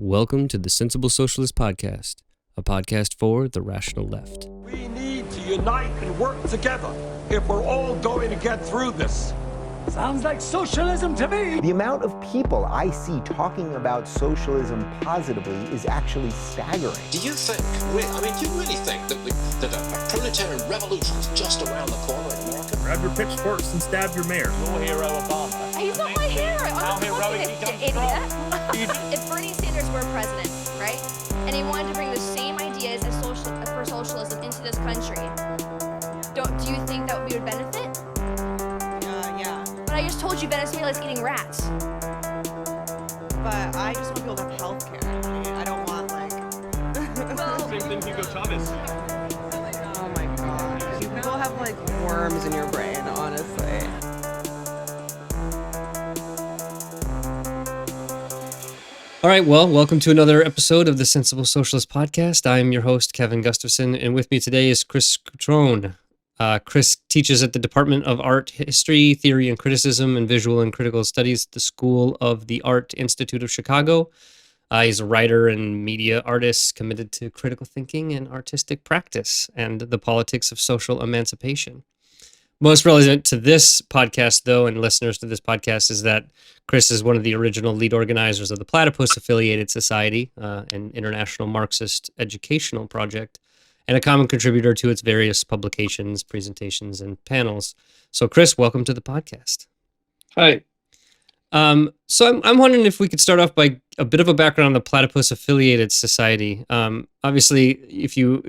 Welcome to the Sensible Socialist Podcast, a podcast for the rational left. We need to unite and work together if we're all going to get through this. Sounds like socialism to me. The amount of people I see talking about socialism positively is actually staggering. Do you think, do you really think that a proletarian revolution is just around the corner in America? Grab your pitchforks and stab your mayor. Your hero, Obama. He's not my hero. I'm heroic he comes idiot. If Bernie Sanders were president, right, and he wanted to bring the same ideas as for socialism into this country, do you think that we would benefit? Yeah. But I just told you Venezuela's eating rats. But I just want people to have health care. I don't want, Same thing Hugo Chavez. Oh my god. You people have, worms in your brain, honestly. All right, well, welcome to another episode of the Sensible Socialist Podcast. I'm your host, Kevin Gustafson, and with me today is Chris Cutrone. Chris teaches at the Department of Art History, Theory and Criticism, and Visual and Critical Studies at the School of the Art Institute of Chicago. He's a writer and media artist committed to critical thinking and artistic practice and the politics of social emancipation. Most relevant to this podcast, though, and listeners to this podcast, is that Chris is one of the original lead organizers of the Platypus Affiliated Society, an international Marxist educational project, and a common contributor to its various publications, presentations, and panels. So, Chris, welcome to the podcast. Hi. So I'm wondering if we could start off by a bit of a background on the Platypus Affiliated Society. Obviously, if you,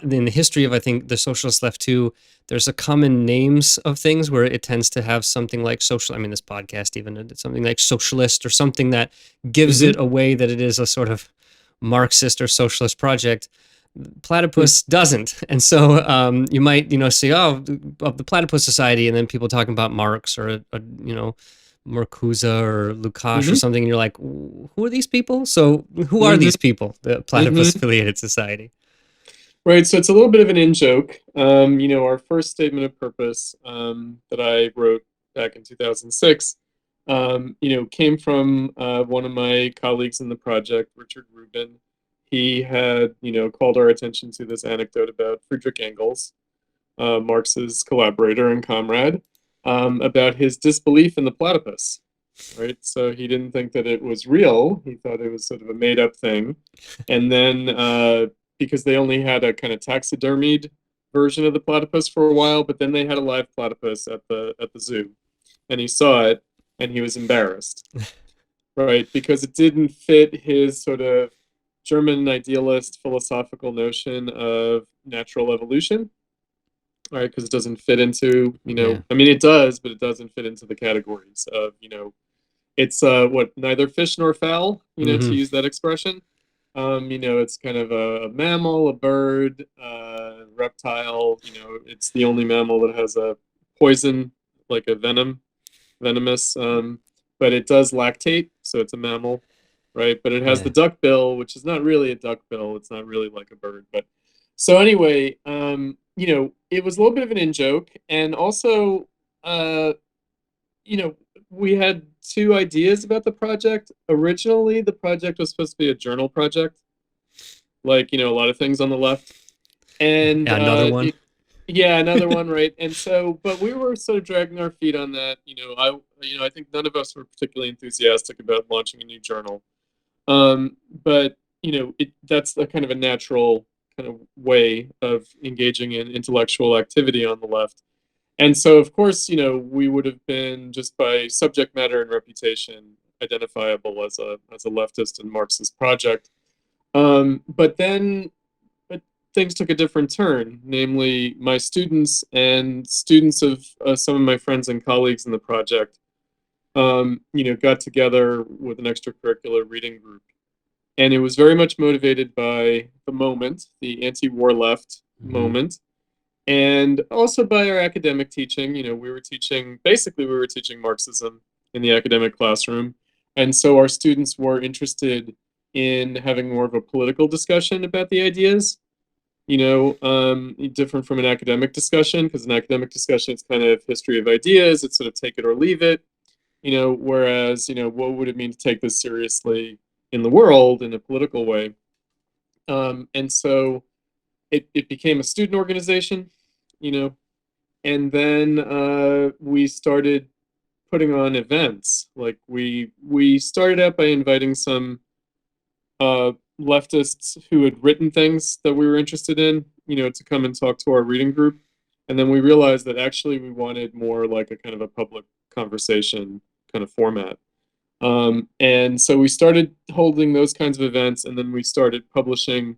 in the history of, I think, the Socialist left too, there's a common names of things where it tends to have something like this podcast even, it's something like Socialist or something that gives it away that it is a sort of Marxist or socialist project. Platypus doesn't. And so you might, say, of the Platypus Society, and then people talking about Marx or, Marcuse or Lukács or something, and you're like, who are these people? So who are these people, the Platypus Affiliated Society? Right, so it's a little bit of an in-joke. Our first statement of purpose that I wrote back in 2006, came from one of my colleagues in the project, Richard Rubin. He had, called our attention to this anecdote about Friedrich Engels, Marx's collaborator and comrade, about his disbelief in the platypus, right? So he didn't think that it was real. He thought it was sort of a made-up thing. And then because they only had a kind of taxidermied version of the platypus for a while, but then they had a live platypus at the zoo. And he saw it, and he was embarrassed, right? Because it didn't fit his sort of German idealist philosophical notion of natural evolution. Right, because it doesn't fit into, it does, but it doesn't fit into the categories of, it's neither fish nor fowl, to use that expression. It's kind of a mammal, a bird, reptile, it's the only mammal that has a poison, like a venomous, but it does lactate, so it's a mammal, right? But it has the duck bill, which is not really a duck bill, it's not really like a bird, but so anyway, it was a little bit of an in-joke, and also, we had two ideas about the project. Originally, the project was supposed to be a journal project, like, a lot of things on the left. And another one. Another one, right? And so, but we were sort of dragging our feet on that. I think none of us were particularly enthusiastic about launching a new journal. But, that's a kind of a natural kind of way of engaging in intellectual activity on the left. And so, of course, we would have been, just by subject matter and reputation, identifiable as a leftist and Marxist project. But then things took a different turn, namely my students and students of some of my friends and colleagues in the project, got together with an extracurricular reading group. And it was very much motivated by the moment, the anti-war left moment, and also by our academic teaching. We were teaching Marxism in the academic classroom. And so our students were interested in having more of a political discussion about the ideas, different from an academic discussion, because an academic discussion is kind of history of ideas. It's sort of take it or leave it, whereas, what would it mean to take this seriously in the world in a political way. And so it became a student organization, and then we started putting on events. Like we started out by inviting some leftists who had written things that we were interested in, to come and talk to our reading group. And then we realized that actually we wanted more like a kind of a public conversation kind of format. And so we started holding those kinds of events, and then we started publishing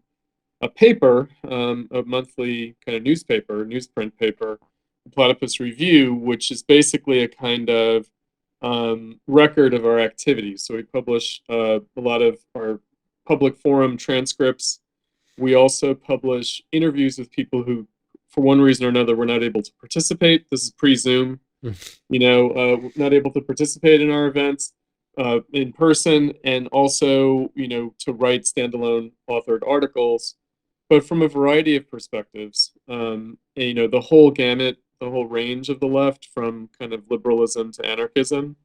a paper, a monthly kind of newsprint paper, the Platypus Review, which is basically a kind of record of our activities. So we publish a lot of our public forum transcripts. We also publish interviews with people who, for one reason or another, were not able to participate. This is pre-Zoom, not able to participate in our events in person, and also, to write standalone authored articles, but from a variety of perspectives. The whole gamut, the whole range of the left, from kind of liberalism to anarchism,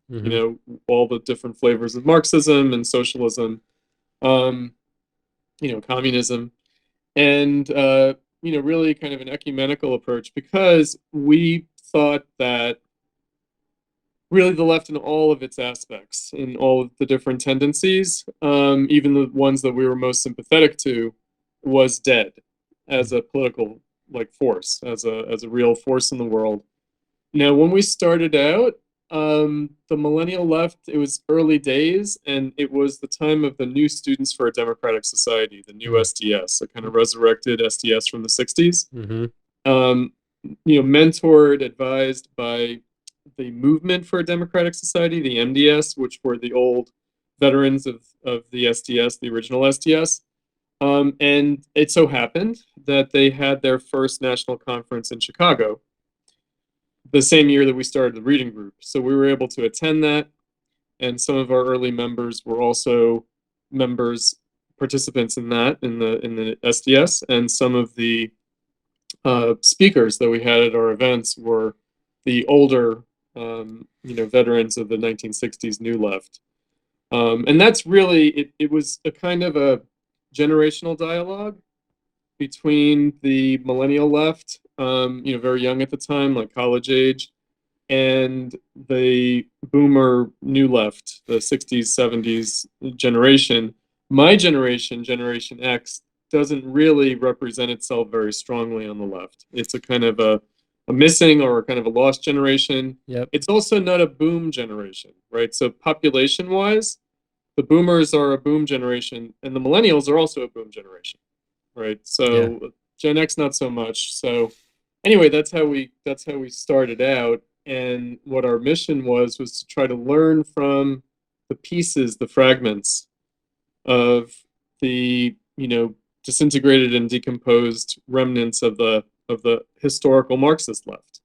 all the different flavors of Marxism and socialism, communism, and, really kind of an ecumenical approach, because we thought that really the left in all of its aspects, in all of the different tendencies, even the ones that we were most sympathetic to, was dead as a political force, as a real force in the world. Now, when we started out, the millennial left, it was early days, and it was the time of the New Students for a Democratic Society, the new SDS, a kind of resurrected SDS from the 60s. Mentored, advised by the Movement for a Democratic Society, the MDS, which were the old veterans of the SDS, the original SDS. And it so happened that they had their first national conference in Chicago the same year that we started the reading group. So we were able to attend that, and some of our early members were also participants in that, in the SDS, and some of the speakers that we had at our events were the older veterans of the 1960s New Left. And that's really, it was a kind of a generational dialogue between the millennial left, very young at the time, like college age, and the boomer new left, the 60s, 70s generation. My generation, Generation X, doesn't really represent itself very strongly on the left. It's a kind of a missing or kind of a lost generation. Yep. It's also not a boom generation, right? So population-wise, the boomers are a boom generation, and the millennials are also a boom generation, right? So Gen X, not so much. So anyway, that's how we started out, and what our mission was to try to learn from the pieces, the fragments of the disintegrated and decomposed remnants of the historical Marxist left,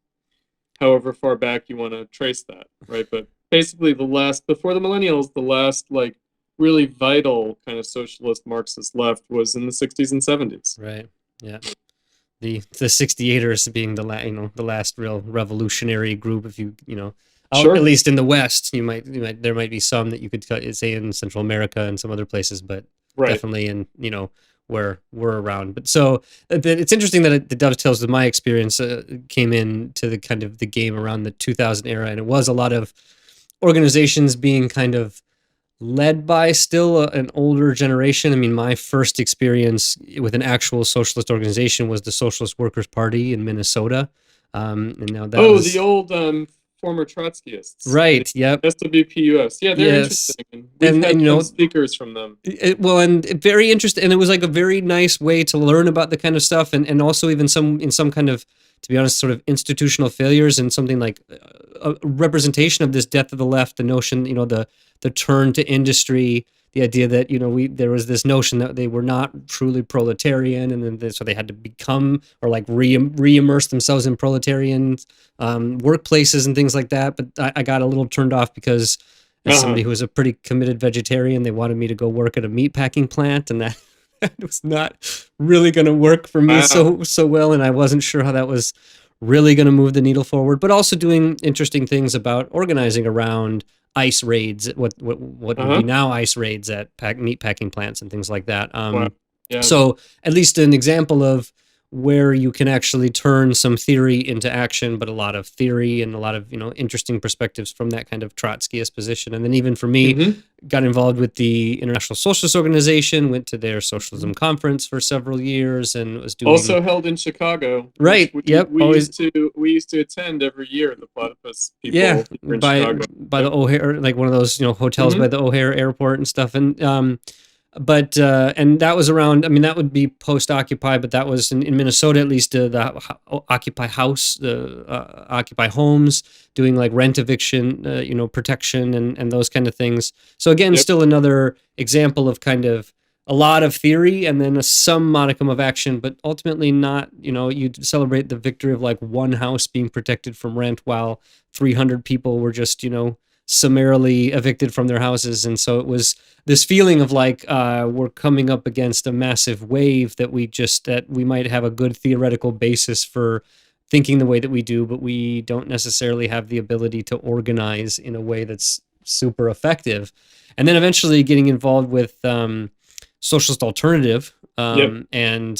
however far back you want to trace that, right? But basically before the millennials, the last really vital kind of socialist Marxist left was in the 60s and 70s. Right. Yeah. The 68ers being the last real revolutionary group. If Sure. At least in the West, there might be some that you could say in Central America and some other places, but Right. definitely in where we're around. But so it's interesting that it dovetails with my experience. Came into the kind of the game around the 2000 era, and it was a lot of organizations being kind of led by still an older generation. I mean, my first experience with an actual socialist organization was the Socialist Workers' Party in Minnesota. And now that was the old former Trotskyists. Right. Yep. SWPUS. Yeah, they're interesting. We've had some speakers from them. And very interesting. And it was like a very nice way to learn about the kind of stuff, and also even in some kind of, to be honest, sort of institutional failures, and something like a representation of this death of the left, the notion, the turn to industry, the idea that, there was this notion that they were not truly proletarian, and then so they had to become or re-immerse themselves in proletarian workplaces and things like that. But I got a little turned off because as somebody who was a pretty committed vegetarian, they wanted me to go work at a meat packing plant, and that was not really going to work for me so well, and I wasn't sure how that was really going to move the needle forward. But also doing interesting things about organizing around ice raids, what would be now ice raids at meat packing plants and things like that. Wow. Yeah. So at least an example of where you can actually turn some theory into action, but a lot of theory and a lot of, interesting perspectives from that kind of Trotskyist position. And then even for me, got involved with the International Socialist Organization, went to their socialism conference for several years, and was doing Also held in Chicago. Right. Yep. We Always. used to attend every year, the Platypus people Yeah, in by Chicago. the O'Hare, like one of those hotels by the O'Hare Airport and stuff, and and that was around. I mean, that would be post-Occupy, but that was in Minnesota at least. The Occupy House, the Occupy Homes, doing like rent eviction, protection and those kind of things. So again, still another example of kind of a lot of theory and then some modicum of action, but ultimately not. You celebrate the victory of like one house being protected from rent while 300 people were just summarily evicted from their houses. And so it was this feeling of like we're coming up against a massive wave that we might have a good theoretical basis for thinking the way that we do, but we don't necessarily have the ability to organize in a way that's super effective. And then eventually getting involved with Socialist Alternative and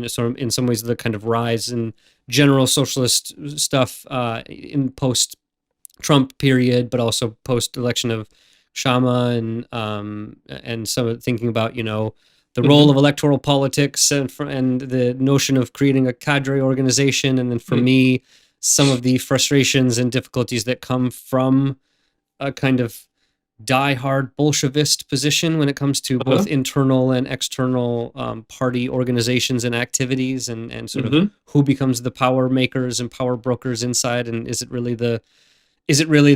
sort of in some ways the kind of rise in general socialist stuff in post-Trump period, but also post-election of Shama and some of thinking about the role of electoral politics and the notion of creating a cadre organization, and then for me some of the frustrations and difficulties that come from a kind of die-hard Bolshevist position when it comes to both internal and external party organizations and activities, and sort of who becomes the power makers and power brokers inside, and is it really the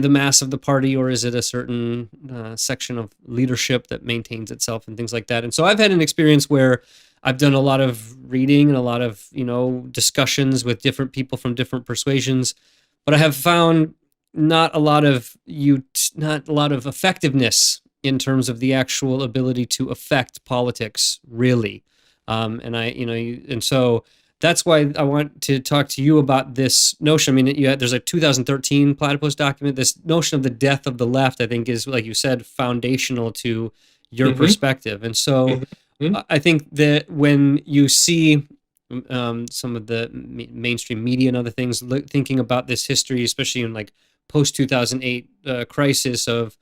mass of the party, or is it a certain section of leadership that maintains itself and things like that? And so I've had an experience where I've done a lot of reading and a lot of discussions with different people from different persuasions, but I have found not a lot of effectiveness in terms of the actual ability to affect politics, really. And so that's why I want to talk to you about this notion. I mean, there's a 2013 Platypus document. This notion of the death of the left, I think, is, like you said, foundational to your perspective. And so I think that when you see some of the mainstream media and other things thinking about this history, especially in like post-2008 crisis of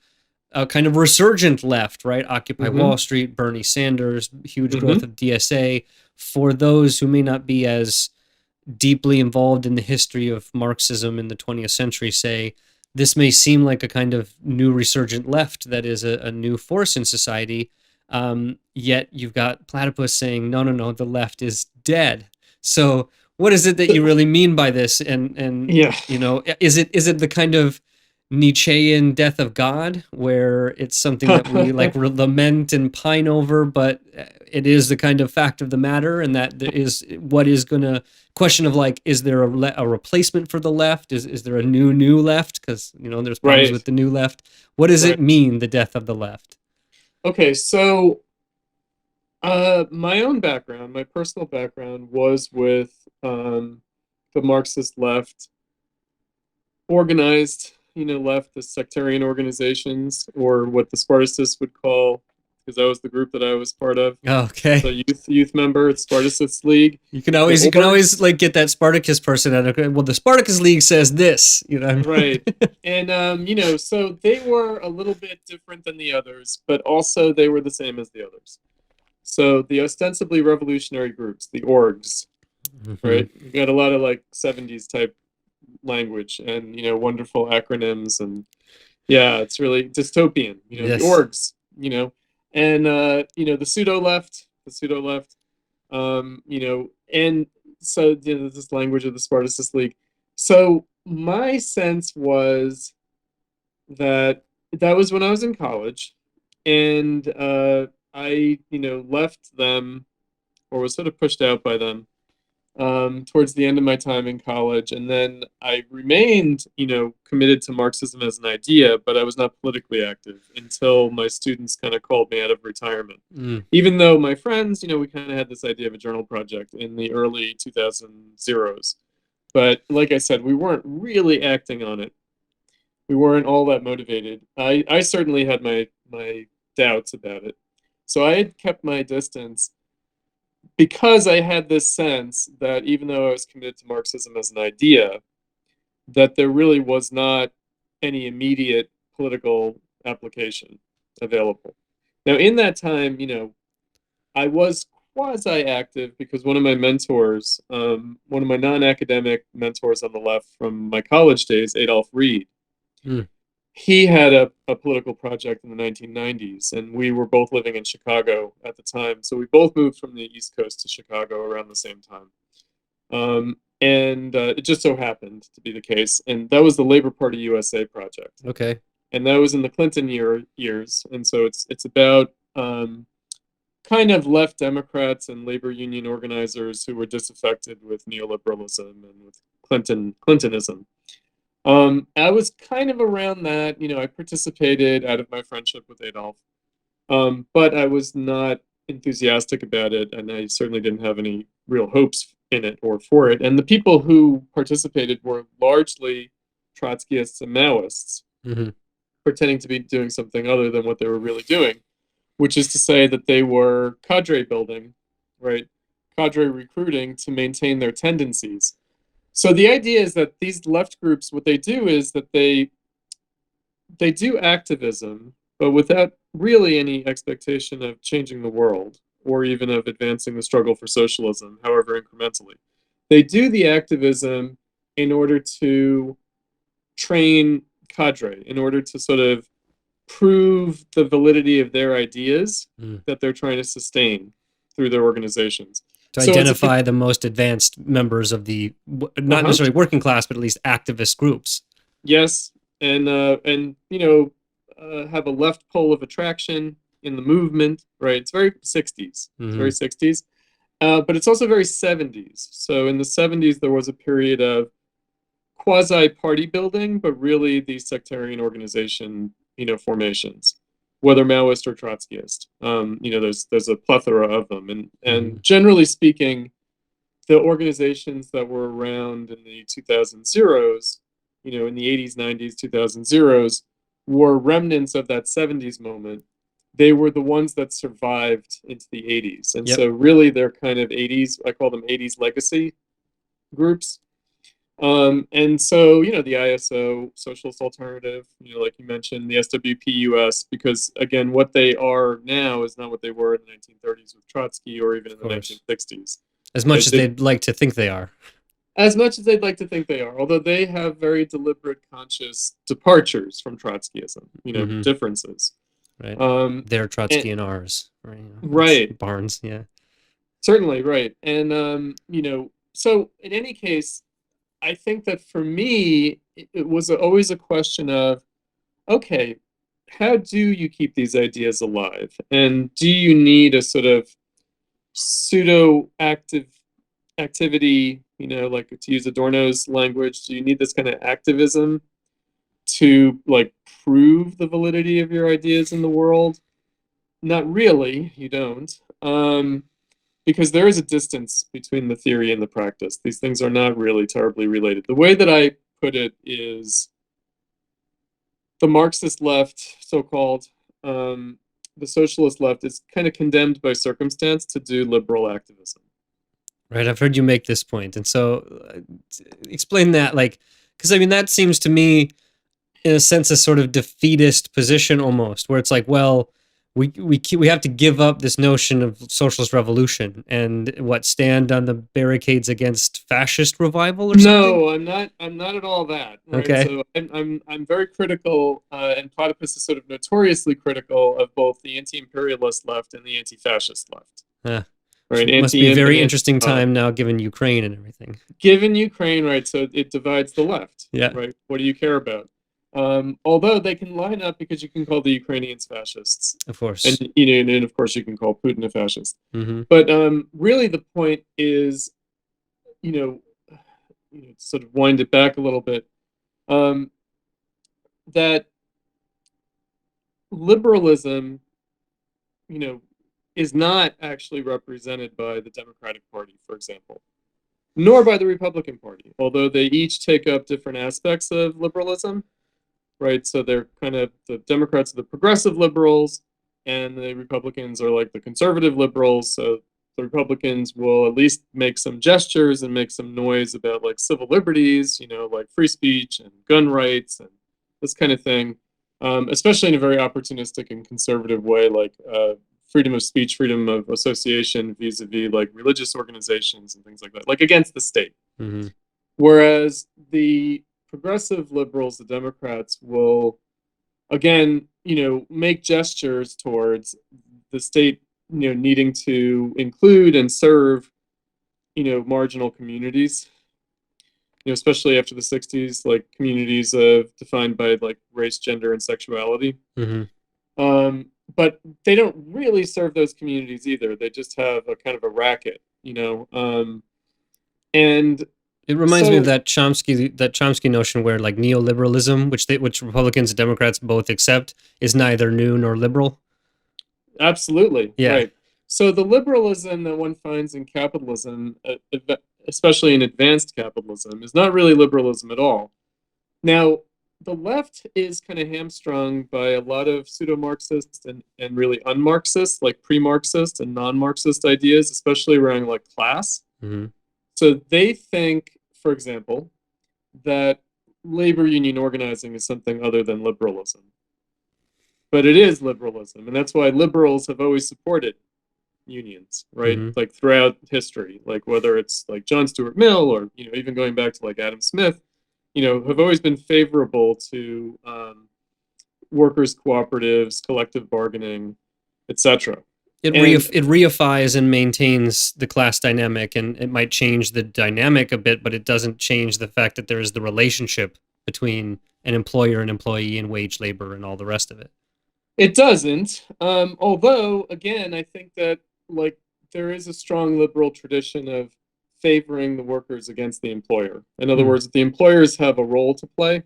a kind of resurgent left, right? Occupy Wall Street, Bernie Sanders, huge growth of DSA. For those who may not be as deeply involved in the history of Marxism in the 20th century, say, this may seem like a kind of new resurgent left that is a new force in society. Yet you've got Platypus saying, no, the left is dead. So what is it that you really mean by this? And is it the kind of Nietzschean death of God, where it's something that we like lament and pine over, but it is the kind of fact of the matter, and that there is what is going to question of like, is there a replacement for the left? Is there a new left? Because there's problems with the new left. What does it mean, the death of the left? Okay, so my own background, my personal background, was with the Marxist left, organized left as sectarian organizations, or what the Spartacists would call, because that was the group that I was part of. Okay. So youth member at Spartacist League. You can always like get that Spartacus person out of, well, the Spartacus League says this, Right. And so they were a little bit different than the others, but also they were the same as the others. So the ostensibly revolutionary groups, the orgs, right? You got a lot of like 70s type language and wonderful acronyms, and it's really dystopian, the orgs, and the pseudo left, and so this language of the Spartacist League. So my sense was that was when I was in college, and I left them, or was sort of pushed out by them towards the end of my time in college. And then I remained, committed to Marxism as an idea, but I was not politically active until my students kind of called me out of retirement. Even though my friends, we kind of had this idea of a journal project in the early 2000s. But like I said, we weren't really acting on it. We weren't all that motivated. I certainly had my doubts about it. So I had kept my distance because I had this sense that even though I was committed to Marxism as an idea, that there really was not any immediate political application available. Now, in that time, I was quasi-active because one of my mentors, one of my non-academic mentors on the left from my college days, Adolf Reed, Mm. he had a political project in the 1990s, and we were both living in Chicago at the time. So we both moved from the East Coast to Chicago around the same time. And it just so happened to be the case. And that was the Labor Party USA project. Okay. And that was in the Clinton years. And so it's about kind of left Democrats and labor union organizers who were disaffected with neoliberalism and with Clintonism. I was kind of around that. I participated out of my friendship with Adolf, but I was not enthusiastic about it, and I certainly didn't have any real hopes in it or for it. And the people who participated were largely Trotskyists and Maoists, Mm-hmm. pretending to be doing something other than what they were really doing, which is to say that they were cadre building, right? Cadre recruiting to maintain their tendencies. So the idea is that these left groups, what they do is that they do activism, but without really any expectation of changing the world or even of advancing the struggle for socialism, however incrementally. They do the activism in order to train cadre, in order to sort of prove the validity of their ideas that they're trying to sustain through their organizations. To identify the most advanced members of the, not necessarily working class, but at least activist groups. Yes, and have a left pole of attraction in the movement, right? It's very 60s. Mm-hmm. It's very 60s. But it's also very 70s. So in the 70s, there was a period of quasi-party building, but really these sectarian organization, formations, whether Maoist or Trotskyist. There's a plethora of them. And generally speaking, the organizations that were around in the 2000s, in the 80s, 90s, 2000s, were remnants of that 70s moment. They were the ones that survived into the 80s. And so really they're kind of 80s, I call them 80s legacy groups. And so, the ISO, Socialist Alternative, like you mentioned, the SWPUS, because again, what they are now is not what they were in the 1930s with Trotsky or even in the 1960s. As much as they'd like to think they are. As much as they'd like to think they are, although they have very deliberate, conscious departures from Trotskyism, differences. Right. Their Trotsky and ours. Right. Right. Barnes, yeah. Certainly, right. And, so in any case, I think that for me, it was always a question of, okay, how do you keep these ideas alive? And do you need a sort of pseudo-active activity, like to use Adorno's language, do you need this kind of activism to like prove the validity of your ideas in the world? Not really, you don't. Because there is a distance between the theory and the practice. These things are not really terribly related. The way that I put it is the Marxist left, so-called, the socialist left is kind of condemned by circumstance to do liberal activism. Right, I've heard you make this point. And so explain that, because that seems to me, in a sense, a sort of defeatist position almost, where it's like, well, we have to give up this notion of socialist revolution and stand on the barricades against fascist revival or something. No, I'm not at all that. Right? Okay. So I'm very critical, and Platypus is sort of notoriously critical of both the anti-imperialist left and the anti-fascist left. Right. It must be a very interesting time now, given Ukraine and everything. Given Ukraine, right? So it divides the left. Yeah. Right. What do you care about? Although they can line up because you can call the Ukrainians fascists, of course, and and of course you can call Putin a fascist. Mm-hmm. But really, the point is, sort of wind it back a little bit, that liberalism, is not actually represented by the Democratic Party, for example, nor by the Republican Party, although they each take up different aspects of liberalism. right? So they're kind of, the Democrats are the progressive liberals, and the Republicans are like the conservative liberals. So the Republicans will at least make some gestures and make some noise about like civil liberties, like free speech and gun rights and this kind of thing, especially in a very opportunistic and conservative way, like freedom of speech, freedom of association vis-a-vis like religious organizations and things like that, like against the state. Mm-hmm. Whereas the progressive liberals, the Democrats, will again, make gestures towards the state, needing to include and serve, marginal communities, especially after the 60s, like communities defined by like race, gender, and sexuality. Mm-hmm. But they don't really serve those communities either. They just have a kind of a racket, and It reminds me of that Chomsky notion where like neoliberalism, which Republicans and Democrats both accept, is neither new nor liberal. Absolutely. Yeah. Right. So the liberalism that one finds in capitalism, especially in advanced capitalism, is not really liberalism at all. Now, the left is kind of hamstrung by a lot of pseudo-Marxist and really un-Marxist, like pre-Marxist and non-Marxist ideas, especially around like class. Mm-hmm. So they think, for example, that labor union organizing is something other than liberalism. But it is liberalism, and that's why liberals have always supported unions, right? Mm-hmm. Like throughout history, like whether it's like John Stuart Mill or even going back to like Adam Smith, have always been favorable to workers' cooperatives, collective bargaining, etc. It reifies and maintains the class dynamic, and it might change the dynamic a bit, but it doesn't change the fact that there is the relationship between an employer and employee and wage labor and all the rest of it. It doesn't. Although, again, I think that like there is a strong liberal tradition of favoring the workers against the employer. In other words, the employers have a role to play,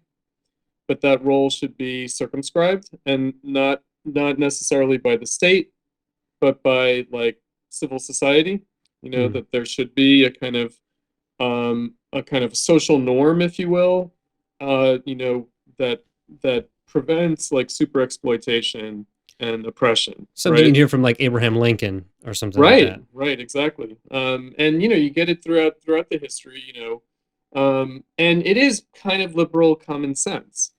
but that role should be circumscribed and not necessarily by the state, but by like civil society. That there should be a kind of social norm, if you will, that prevents like super exploitation and oppression. Something right? you'd hear from like Abraham Lincoln or something Right, like that. right, exactly. And you get it throughout the history, and it is kind of liberal common sense.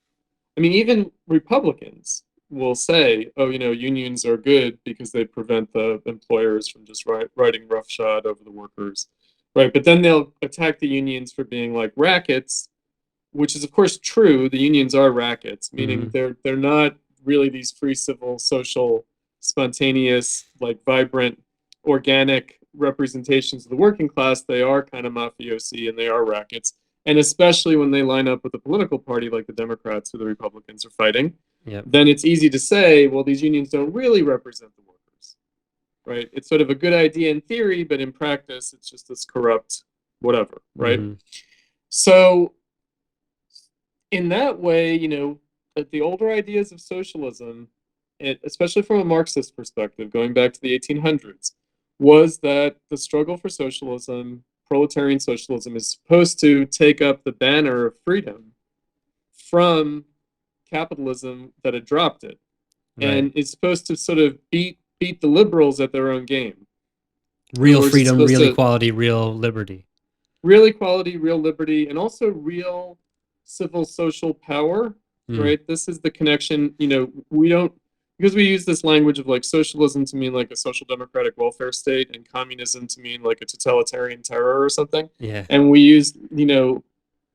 I mean, even Republicans will say, oh, unions are good because they prevent the employers from just riding roughshod over the workers, right? But then they'll attack the unions for being like rackets, which is of course true. The unions are rackets, meaning they're not really these free, civil, social, spontaneous, like vibrant, organic representations of the working class. They are kind of mafiosi and they are rackets. And especially when they line up with a political party like the Democrats or the Republicans are fighting, then it's easy to say, well, these unions don't really represent the workers, right? It's sort of a good idea in theory, but in practice, it's just this corrupt whatever, right? So in that way, the older ideas of socialism, especially from a Marxist perspective, going back to the 1800s, was that the struggle for socialism, proletarian socialism, is supposed to take up the banner of freedom from capitalism that had dropped it, and it's supposed to sort of beat the liberals at their own game. Real freedom, real equality, real liberty. Real equality, real liberty, and also real civil social power, right? This is the connection. We don't, because we use this language of like socialism to mean like a social democratic welfare state and communism to mean like a totalitarian terror or something. Yeah. And we use,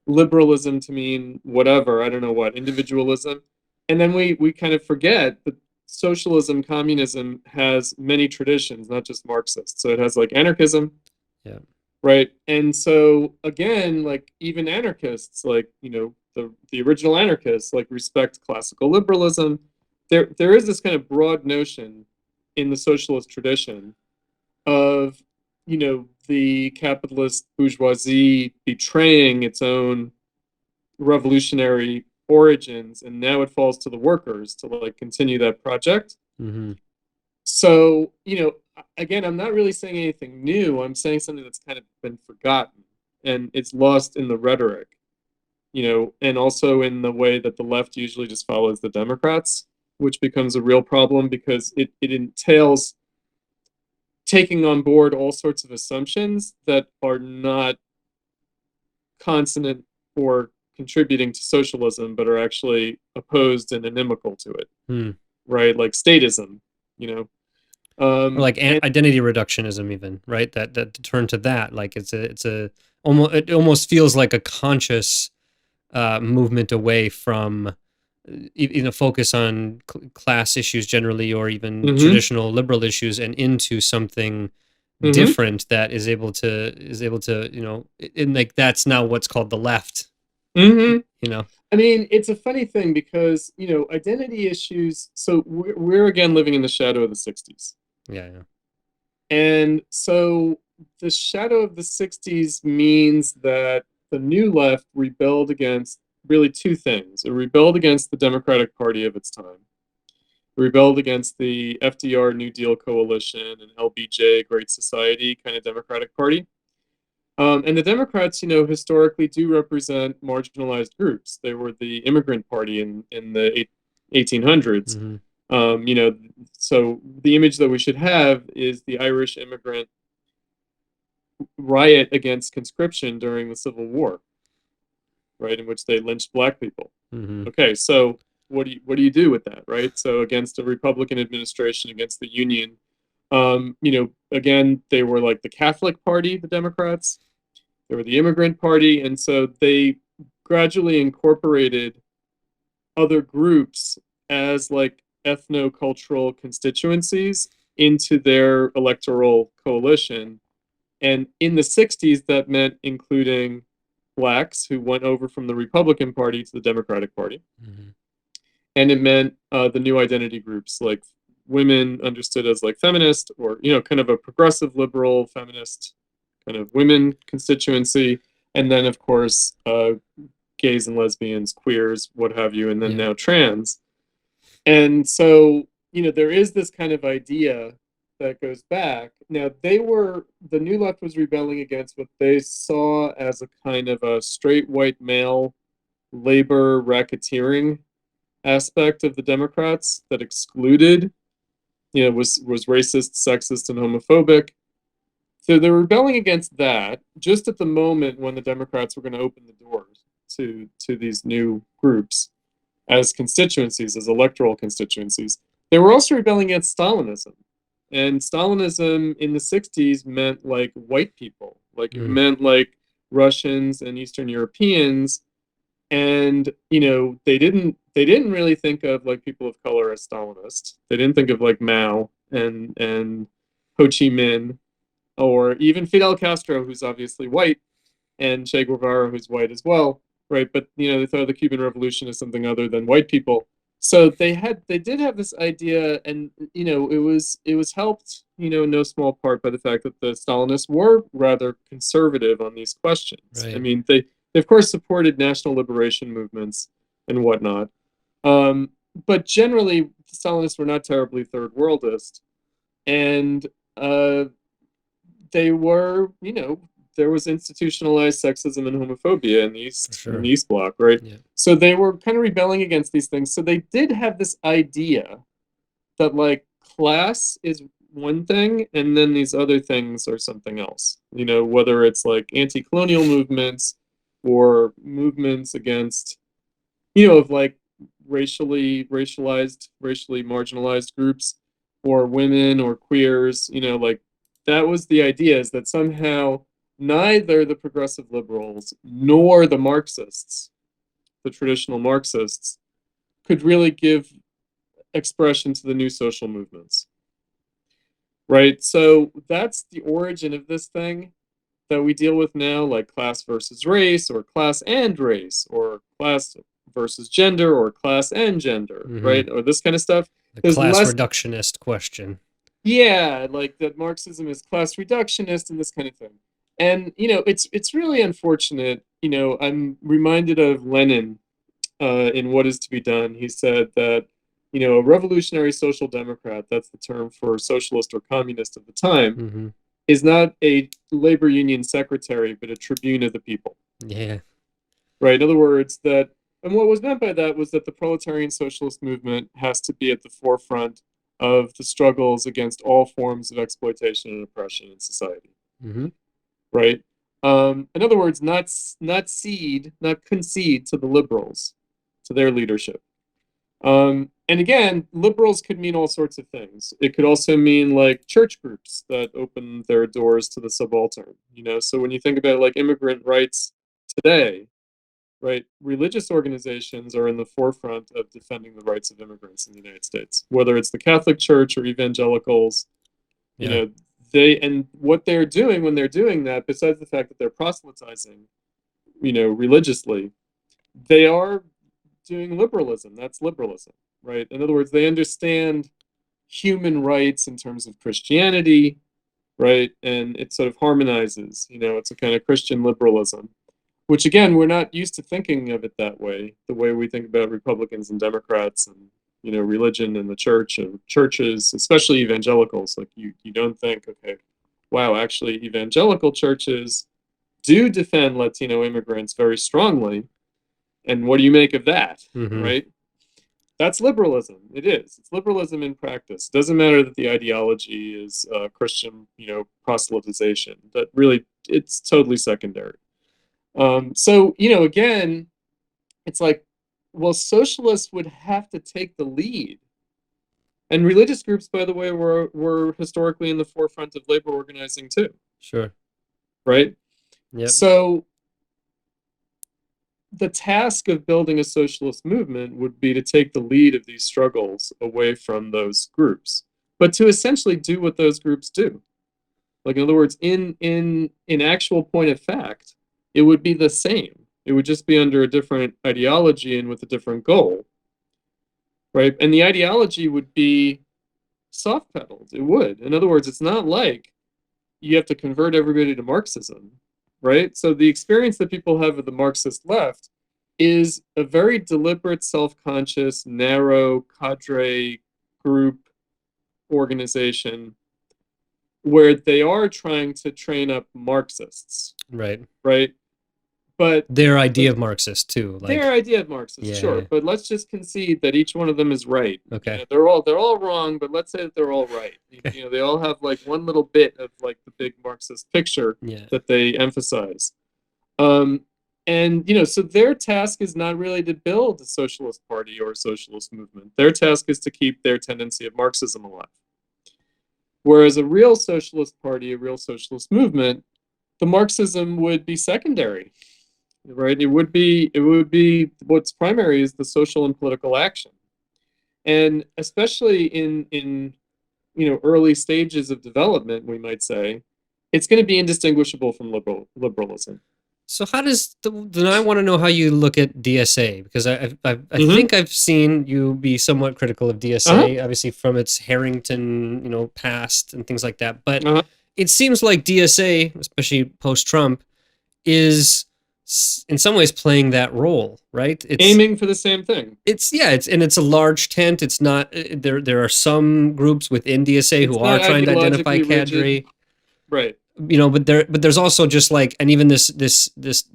liberalism to mean whatever, I don't know what, individualism. And then we kind of forget that socialism, communism has many traditions, not just Marxist. So it has like anarchism. Yeah. Right. And so again, like even anarchists, like, the original anarchists, like respect classical liberalism. There is this kind of broad notion in the socialist tradition of, the capitalist bourgeoisie betraying its own revolutionary origins, and now it falls to the workers to like continue that project. So, again, I'm not really saying anything new. I'm saying something that's kind of been forgotten and it's lost in the rhetoric. and also in the way that the left usually just follows the Democrats, which becomes a real problem because it entails taking on board all sorts of assumptions that are not consonant or contributing to socialism, but are actually opposed and inimical to it, right? Like statism, or like and identity reductionism, even, right? That to turn to that, like it's a almost, it almost feels like a conscious movement away from focus on class issues generally, or even traditional liberal issues, and into something different that is able to and like that's now what's called the left. I mean, it's a funny thing because identity issues. So we're again living in the shadow of the 60s. Yeah. And so the shadow of the 60s means that the new left rebelled against really two things. It rebelled against the Democratic Party of its time. It rebelled against the FDR New Deal coalition and LBJ Great Society kind of Democratic Party. And the Democrats, historically do represent marginalized groups. They were the immigrant party in the 1800s. So the image that we should have is the Irish immigrant riot against conscription during the Civil War, right, in which they lynched black people. Okay, so what do you do with that, right? So against a Republican administration, against the Union, again, they were like the Catholic Party, the Democrats. They were the immigrant party, and so they gradually incorporated other groups as like ethno-cultural constituencies into their electoral coalition. And in the 60s, that meant including blacks who went over from the Republican Party to the Democratic Party. And it meant the new identity groups, like women understood as like feminist, or, kind of a progressive liberal feminist kind of women constituency. And then, of course, gays and lesbians, queers, what have you, and then now trans. And so, there is this kind of idea that goes back. Now, the new left was rebelling against what they saw as a kind of a straight white male labor racketeering aspect of the Democrats that excluded, was racist, sexist, and homophobic. So they're rebelling against that just at the moment when the Democrats were going to open the doors to these new groups as constituencies, as electoral constituencies. They were also rebelling against Stalinism. And Stalinism in the 60s meant like white people, like it meant like Russians and Eastern Europeans. And, they didn't really think of like people of color as Stalinists. They didn't think of like Mao and Ho Chi Minh, or even Fidel Castro, who's obviously white, and Che Guevara, who's white as well, right? But they thought of the Cuban Revolution as something other than white people. So they did have this idea, and it was helped, in no small part by the fact that the Stalinists were rather conservative on these questions. Right. I mean, they of course supported national liberation movements and whatnot, but generally the Stalinists were not terribly third worldist, and they were, there was institutionalized sexism and homophobia in the East Bloc, right? Yeah. So they were kind of rebelling against these things. So they did have this idea that like class is one thing, and then these other things are something else. Whether it's like anti-colonial movements or movements against, of like racially marginalized groups, or women or queers, like that was the idea, is that somehow neither the progressive liberals nor the Marxists, the traditional Marxists, could really give expression to the new social movements. Right? So that's the origin of this thing that we deal with now, like class versus race, or class and race, or class versus gender, or class and gender, right? Or this kind of stuff. The class reductionist question. Yeah, like that Marxism is class reductionist and this kind of thing. And, it's really unfortunate. I'm reminded of Lenin in What Is to Be Done. He said that, a revolutionary social democrat, that's the term for socialist or communist of the time, is not a labor union secretary, but a tribune of the people. Yeah. right? In other words, and what was meant by that was that the proletarian socialist movement has to be at the forefront of the struggles against all forms of exploitation and oppression in society, Mm-hmm. right? In other words, not concede to the liberals, to their leadership. And again, liberals could mean all sorts of things. It could also mean like church groups that open their doors to the subaltern. So when you think about like immigrant rights today, right, religious organizations are in the forefront of defending the rights of immigrants in the United States, whether it's the Catholic Church or evangelicals. Yeah. And what they're doing when they're doing that, besides the fact that they're proselytizing, religiously, they are doing liberalism. That's liberalism, right? In other words, they understand human rights in terms of Christianity, right? And it sort of harmonizes, it's a kind of Christian liberalism, which again, we're not used to thinking of it that way, the way we think about Republicans and Democrats and, religion and the church and churches, especially evangelicals. Like you don't think, okay, wow, actually evangelical churches do defend Latino immigrants very strongly. And what do you make of that, Mm-hmm. right? That's liberalism. It is. It's liberalism in practice. It doesn't matter that the ideology is Christian, proselytization. That really, it's totally secondary. So, again, it's like, well, socialists would have to take the lead. And religious groups, by the way, were historically in the forefront of labor organizing too. Sure. Right? Yep. So the task of building a socialist movement would be to take the lead of these struggles away from those groups, but to essentially do what those groups do. Like, in other words, in actual point of fact, it would be the same. It would just be under a different ideology and with a different goal, right? And the ideology would be soft pedaled. It would. In other words, it's not like you have to convert everybody to Marxism, right? So the experience that people have of the Marxist left is a very deliberate, self-conscious, narrow cadre group organization where they are trying to train up Marxists, Right. But their idea of Marxist too, like their idea of Marxist, Yeah. sure. But let's just concede that each one of them is right. Okay. They're all wrong, but let's say that they're all right. Okay. They all have like one little bit of like the big Marxist picture Yeah. that they emphasize. And so their task is not really to build a socialist party or a socialist movement. Their task is to keep their tendency of Marxism alive. Whereas a real socialist party, a real socialist movement, the Marxism would be secondary, right? It would be what's primary is the social and political action. And especially in early stages of development, we might say, it's going to be indistinguishable from liberalism. So how does then I want to know how you look at DSA, because I Mhm. think I've seen you be somewhat critical of DSA, obviously from its Harrington, past and things like that. But it seems like DSA, especially post-Trump, is in some ways playing that role, right? It's aiming for the same thing. It's a large tent. It's not there are some groups within DSA who are trying to identify cadre. Right. But there's also just like, and even this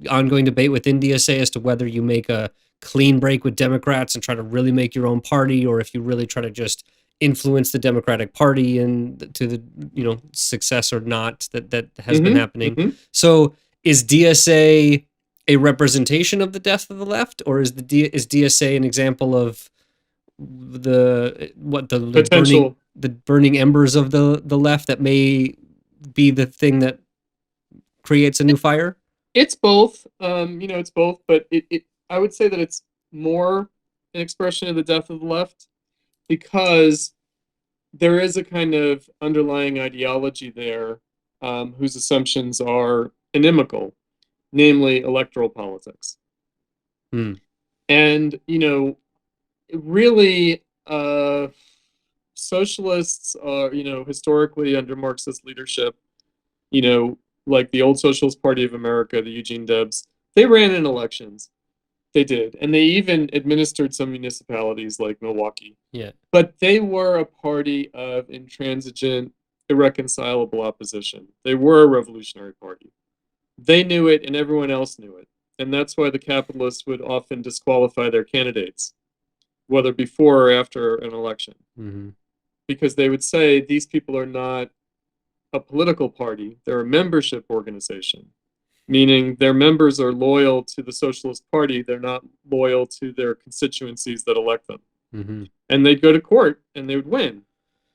ongoing debate within DSA as to whether you make a clean break with Democrats and try to really make your own party, or if you really try to just influence the Democratic Party and to the success or not that has been happening. So is DSA a representation of the death of the left, or is DSA an example of the potential burning embers of the left that may be the thing that creates a new fire? It's both. It's both, but I would say that it's more an expression of the death of the left, because there is a kind of underlying ideology there, whose assumptions are inimical, namely electoral politics. And really, socialists are, historically under Marxist leadership, like the old Socialist Party of America, the Eugene Debs, they ran in elections. They did. And they even administered some municipalities like Milwaukee. Yeah. But they were a party of intransigent, irreconcilable opposition. They were a revolutionary party. They knew it and everyone else knew it. And that's why the capitalists would often disqualify their candidates, whether before or after an election. Mm-hmm. Because they would say these people are not a political party, they're a membership organization, meaning their members are loyal to the Socialist Party, they're not loyal to their constituencies that elect them. Mm-hmm. And they'd go to court and they would win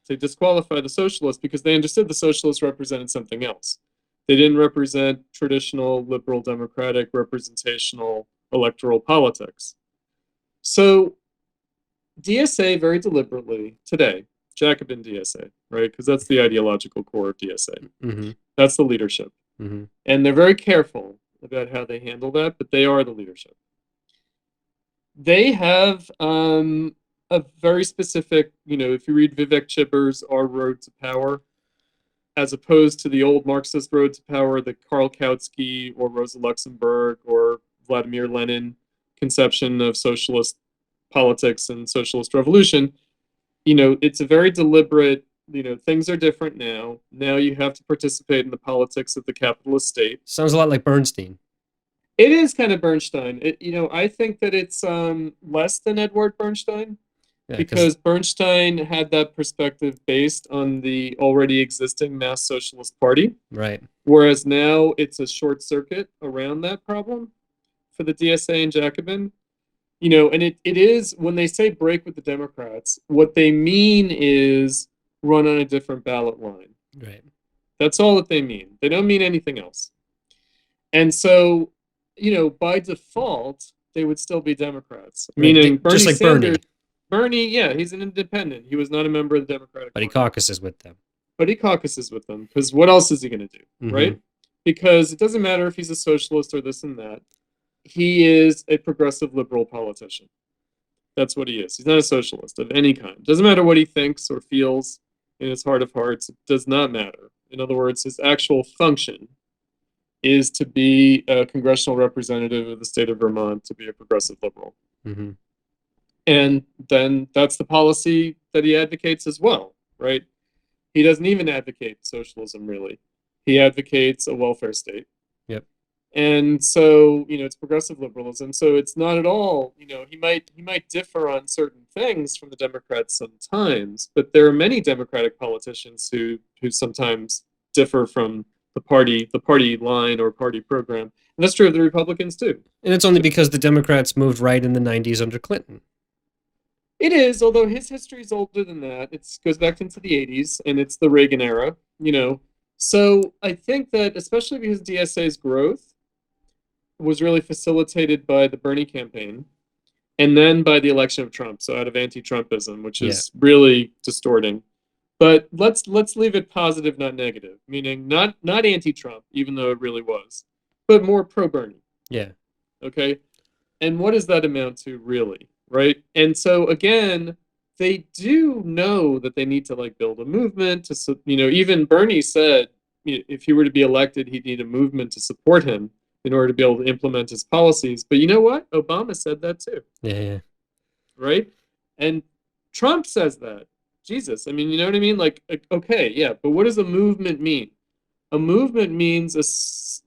to disqualify the Socialists because they understood the Socialists represented something else. They didn't represent traditional liberal democratic representational electoral politics. So DSA very deliberately today, Jacobin DSA, right? Because that's the ideological core of DSA. Mm-hmm. That's the leadership. Mm-hmm. And they're very careful about how they handle that, but they are the leadership. They have a very specific, if you read Vivek Chibber's Our Road to Power, as opposed to the old Marxist road to power that Karl Kautsky or Rosa Luxemburg or Vladimir Lenin conception of socialist politics and socialist revolution, it's a very deliberate, things are different now. Now you have to participate in the politics of the capitalist state. Sounds a lot like Bernstein. It is kind of Bernstein. I think that it's less than Edward Bernstein. Yeah, because Bernstein had that perspective based on the already existing mass socialist party. Right. Whereas now it's a short circuit around that problem for the DSA and Jacobin. And it is, when they say break with the Democrats, what they mean is run on a different ballot line. Right. That's all that they mean. They don't mean anything else. And so, by default, they would still be Democrats. Right. Meaning Bernie just like Sanders, Bernie, yeah, he's an independent. He was not a member of the Democratic But he Party. caucuses with them. But he caucuses with them, because what else is he going to do, Mhm. right? Because it doesn't matter if he's a socialist or this and that. He is a progressive liberal politician. That's what he is. He's not a socialist of any kind. Doesn't matter what he thinks or feels in his heart of hearts. It does not matter. In other words, his actual function is to be a congressional representative of the state of Vermont, to be a progressive liberal. Mm-hmm. And then that's the policy that he advocates as well, right? He doesn't even advocate socialism, really. He advocates a welfare state. Yep. And so, it's progressive liberalism. So it's not at all, he might differ on certain things from the Democrats sometimes, but there are many Democratic politicians who sometimes differ from the party line or party program. And that's true of the Republicans too. And it's only because the Democrats moved right in the 90s under Clinton. It is, although his history is older than that. It goes back into the 80s, and it's the Reagan era, So I think that, especially because DSA's growth was really facilitated by the Bernie campaign, and then by the election of Trump, so out of anti-Trumpism, which is really distorting. But let's leave it positive, not negative, meaning not anti-Trump, even though it really was, but more pro-Bernie. Yeah. Okay? And what does that amount to, really? Right? And so again, they do know that they need to build a movement to, even Bernie said if he were to be elected, he'd need a movement to support him in order to be able to implement his policies. But you know what? Obama said that too. Yeah. Right? And Trump says that. Jesus. I mean, you know what I mean? Okay, yeah, but what does a movement mean? A movement means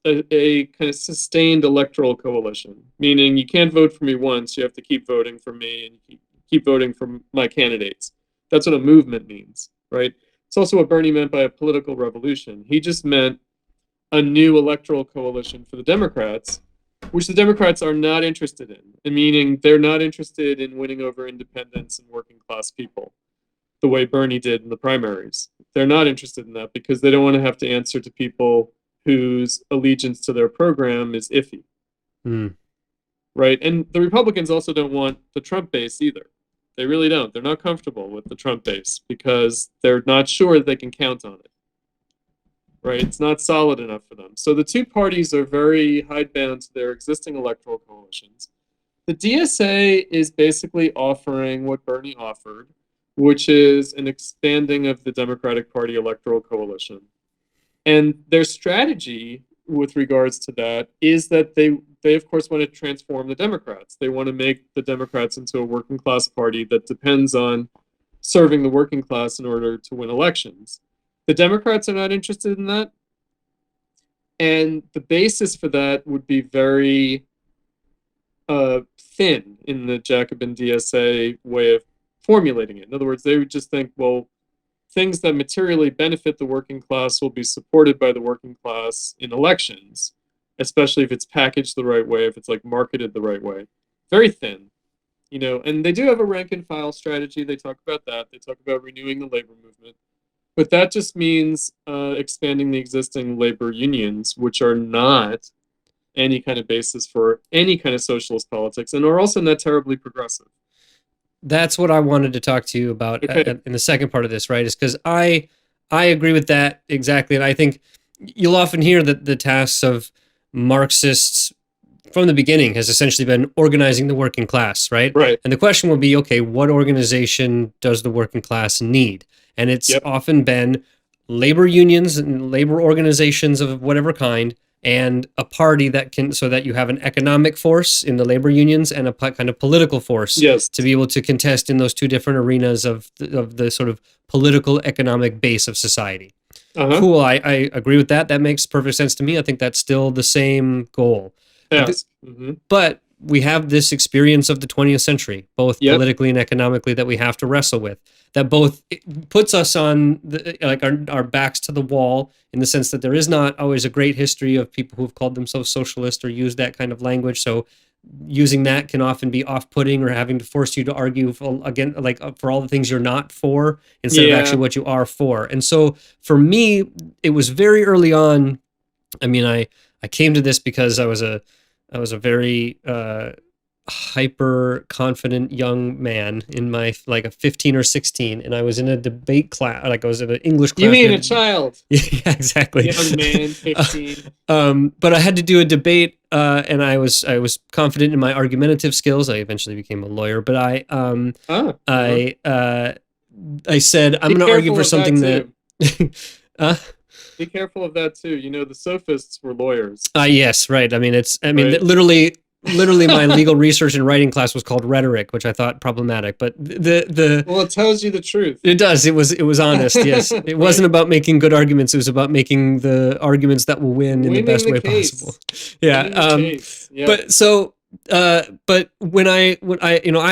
a kind of sustained electoral coalition, meaning you can't vote for me once, you have to keep voting for me and keep voting for my candidates. That's what a movement means, right? It's also what Bernie meant by a political revolution. He just meant a new electoral coalition for the Democrats, which the Democrats are not interested in, meaning they're not interested in winning over independents and working class people the way Bernie did in the primaries. They're not interested in that because they don't want to have to answer to people whose allegiance to their program is iffy. Mm. Right? And the Republicans also don't want the Trump base either. They really don't. They're not comfortable with the Trump base because they're not sure that they can count on it. Right? It's not solid enough for them. So the two parties are very hidebound to their existing electoral coalitions. The DSA is basically offering what Bernie offered, which is an expanding of the Democratic Party electoral coalition. And their strategy with regards to that is that they of course want to transform the Democrats. They want to make the Democrats into a working class party that depends on serving the working class in order to win elections. The Democrats are not interested in that. And the basis for that would be very thin in the Jacobin DSA way of formulating it. In other words, they would just think, well, things that materially benefit the working class will be supported by the working class in elections, especially if it's packaged the right way, if it's like marketed the right way. Very thin, and they do have a rank and file strategy. They talk about that. They talk about renewing the labor movement. But that just means expanding the existing labor unions, which are not any kind of basis for any kind of socialist politics and are also not terribly progressive. That's what I wanted to talk to you about in the second part of this, right? Is because I agree with that exactly. And I think you'll often hear that the tasks of Marxists from the beginning has essentially been organizing the working class, right? Right. And the question will be, okay, what organization does the working class need? And it's often been labor unions and labor organizations of whatever kind, and a party that can, so that you have an economic force in the labor unions and a kind of political force to be able to contest in those two different arenas of the sort of political economic base of society. Cool. I agree with that. That makes perfect sense to me. I think that's still the same goal. Yes. But we have this experience of the 20th century, both politically and economically, that we have to wrestle with. That both puts us on our backs to the wall, in the sense that there is not always a great history of people who've called themselves socialist or used that kind of language. So using that can often be off-putting, or having to force you to argue for all the things you're not for instead of actually what you are for. And so for me, it was very early on. I mean, I came to this because I was a very hyper confident young man in my a 15 or 16, and I was in a debate class. I was in an English class. You mean a child? Yeah, exactly. Young man, 15. But I had to do a debate, and I was confident in my argumentative skills. I eventually became a lawyer, but I said I'm going to argue for something that. Be careful of that too. The sophists were lawyers. Yes, right. I mean, literally my legal research and writing class was called rhetoric, which I thought problematic, but well, it tells you the truth. It does. It was honest. Yes. It wasn't about making good arguments. It was about making the arguments that will win in the best way possible. Yeah. But when I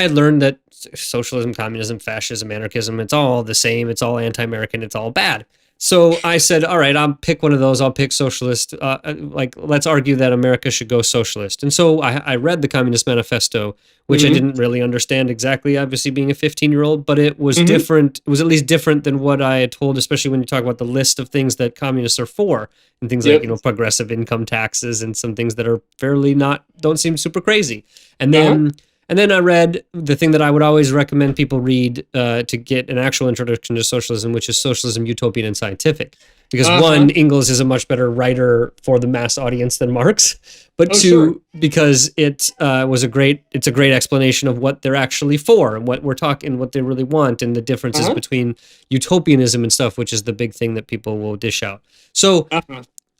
had learned that socialism, communism, fascism, anarchism, it's all the same. It's all anti-American. It's all bad. So I said, all right, I'll pick one of those. I'll pick socialist. Let's argue that America should go socialist. And so I read the Communist Manifesto, which I didn't really understand exactly, obviously being a 15-year-old, but it was different. It was at least different than what I had told, especially when you talk about the list of things that communists are for, and things like, progressive income taxes and some things that are fairly don't seem super crazy. And then And then I read the thing that I would always recommend people read to get an actual introduction to socialism, which is Socialism, Utopian, and Scientific. Because one, Engels is a much better writer for the mass audience than Marx, but two, because it's a great explanation of what they're actually for and what we're talking, what they really want, and the differences between utopianism and stuff, which is the big thing that people will dish out. So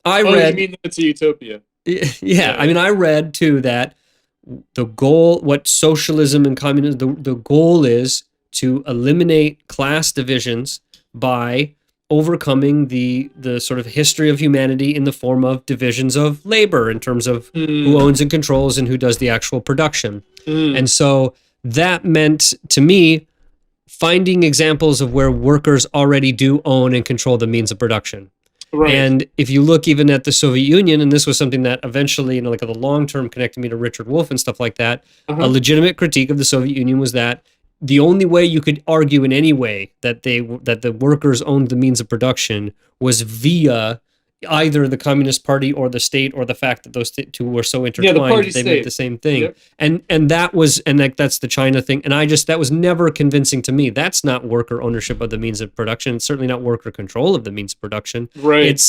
I read. You mean that it's a utopia? Yeah, I mean, I read too that the goal, what socialism and communism, the goal is to eliminate class divisions by overcoming the sort of history of humanity in the form of divisions of labor in terms of who owns and controls and who does the actual production. And so that meant to me finding examples of where workers already do own and control the means of production. Right. And if you look even at the Soviet Union, and this was something that eventually, like the long term connected me to Richard Wolff and stuff like that, a legitimate critique of the Soviet Union was that the only way you could argue in any way that the workers owned the means of production was via either the Communist Party or the state, or the fact that those two were so intertwined that they meant the same thing. Yep. And that was, and that's the China thing. And that was never convincing to me. That's not worker ownership of the means of production. It's certainly not worker control of the means of production. Right.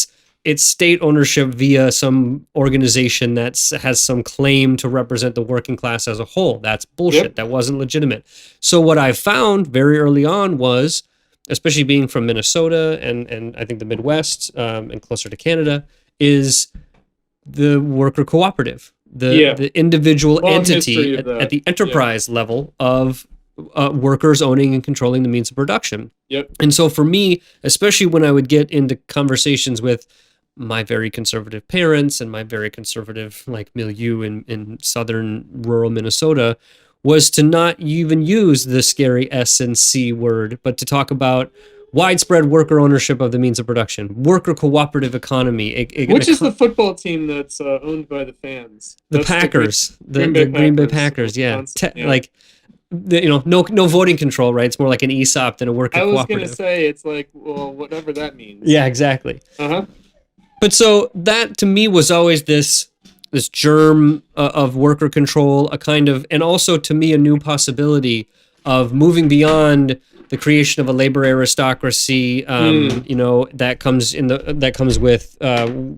It's state ownership via some organization that has some claim to represent the working class as a whole. That's bullshit. Yep. That wasn't legitimate. So what I found very early on was, especially being from Minnesota and I think the Midwest and closer to Canada, is the worker cooperative, the individual entity at the enterprise level of workers owning and controlling the means of production. Yep. And so for me, especially when I would get into conversations with my very conservative parents and my very conservative like milieu in southern rural Minnesota was to not even use the scary S and C word, but to talk about widespread worker ownership of the means of production, worker cooperative economy. Which is the football team that's owned by the fans? The That's Packers, the Green Bay Packers, yeah. Like, no voting control, right? It's more like an ESOP than a worker I was cooperative. going to say, it's like, well, whatever that means. Yeah, exactly. Uh-huh. But so that to me was always this germ of worker control, a kind of, and also to me a new possibility of moving beyond the creation of a labor aristocracy, that comes with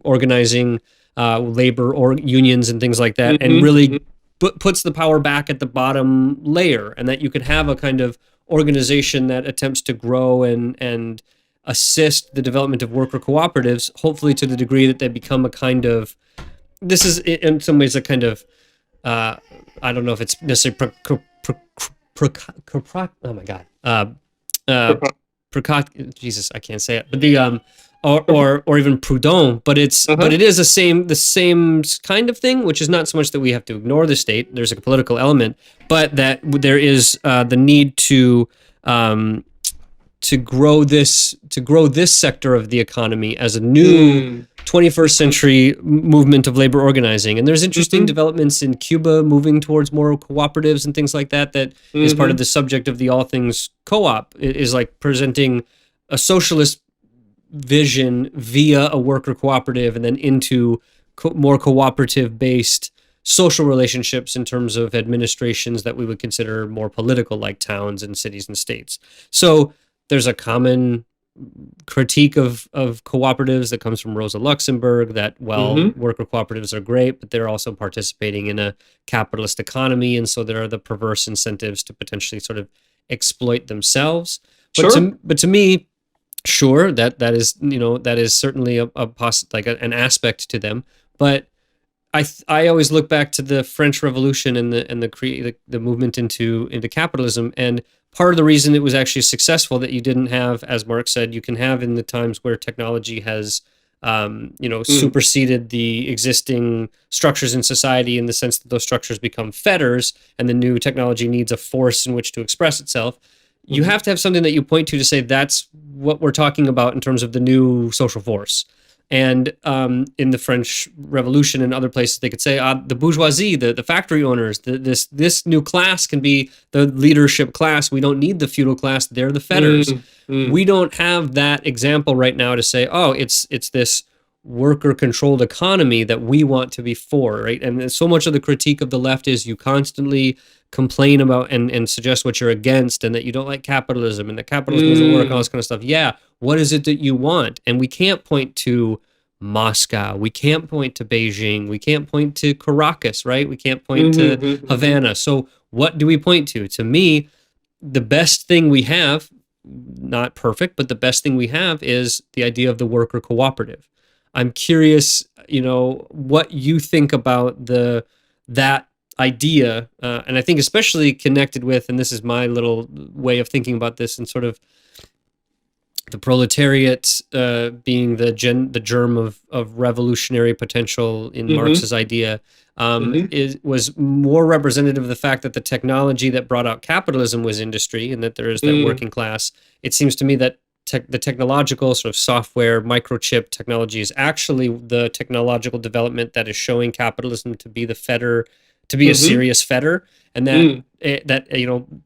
organizing labor or unions and things like that, and really puts the power back at the bottom layer, and that you could have a kind of organization that attempts to grow and assist the development of worker cooperatives, hopefully to the degree that they become a kind of, this is in some ways a kind of, I don't know if it's necessarily oh my God, Jesus, I can't say it, but the or even prudent, but it's but it is the same kind of thing, which is not so much that we have to ignore the state. There's a political element, but that there is the need to grow this sector of the economy as a new 21st century movement of labor organizing. And there's interesting developments in Cuba moving towards more cooperatives and things like that. That is part of the subject of the All Things Co-op. It is like presenting a socialist vision via a worker cooperative and then into more cooperative based social relationships in terms of administrations that we would consider more political, like towns and cities and states. So there's a common critique of cooperatives that comes from Rosa Luxemburg, that worker cooperatives are great, but they're also participating in a capitalist economy, and so there are the perverse incentives to potentially sort of exploit themselves. But to me, sure, that is certainly an aspect to them. But I always look back to the French Revolution and the movement into capitalism, and part of the reason it was actually successful that you didn't have, as Marx said, you can have in the times where technology has superseded the existing structures in society, in the sense that those structures become fetters and the new technology needs a force in which to express itself. You have to have something that you point to say that's what we're talking about in terms of the new social force. And in the French Revolution and other places, they could say the bourgeoisie, the factory owners, this new class can be the leadership class. We don't need the feudal class; they're the fetters. We don't have that example right now to say, oh, it's this worker-controlled economy that we want to be for, right? And so much of the critique of the left is you constantly complain about and suggest what you're against, and that you don't like capitalism, and that capitalism doesn't work, all this kind of stuff. Yeah, what is it that you want? And we can't point to Moscow, we can't point to Beijing, we can't point to Caracas, right? We can't point to Havana. So what do we point to? To me, the best thing we have, not perfect, but the best thing we have is the idea of the worker cooperative. I'm curious, what you think about that idea, and I think especially connected with, and this is my little way of thinking about this, and sort of the proletariat being the germ of revolutionary potential in Marx's idea, was more representative of the fact that the technology that brought out capitalism was industry, and that there is that working class. It seems to me that the technological sort of software microchip technology is actually the technological development that is showing capitalism to be the fetter, to be a serious fetter, and that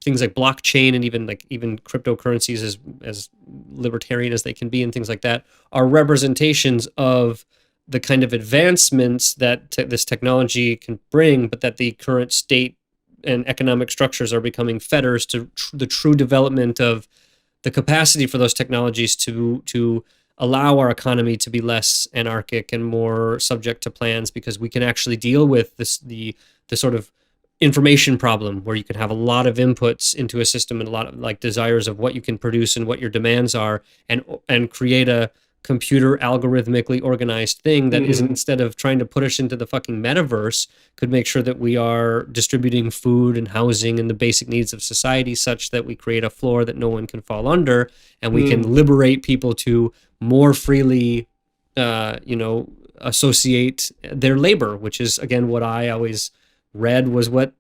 things like blockchain and even cryptocurrencies, as libertarian as they can be and things like that, are representations of the kind of advancements that this technology can bring, but that the current state and economic structures are becoming fetters to the true development of the capacity for those technologies to allow our economy to be less anarchic and more subject to plans, because we can actually deal with the sort of information problem where you can have a lot of inputs into a system and a lot of desires of what you can produce and what your demands are, and create a computer algorithmically organized thing that isn't, instead of trying to put us into the fucking metaverse, could make sure that we are distributing food and housing and the basic needs of society such that we create a floor that no one can fall under, and we can liberate people to more freely associate their labor, which is again what I always read was what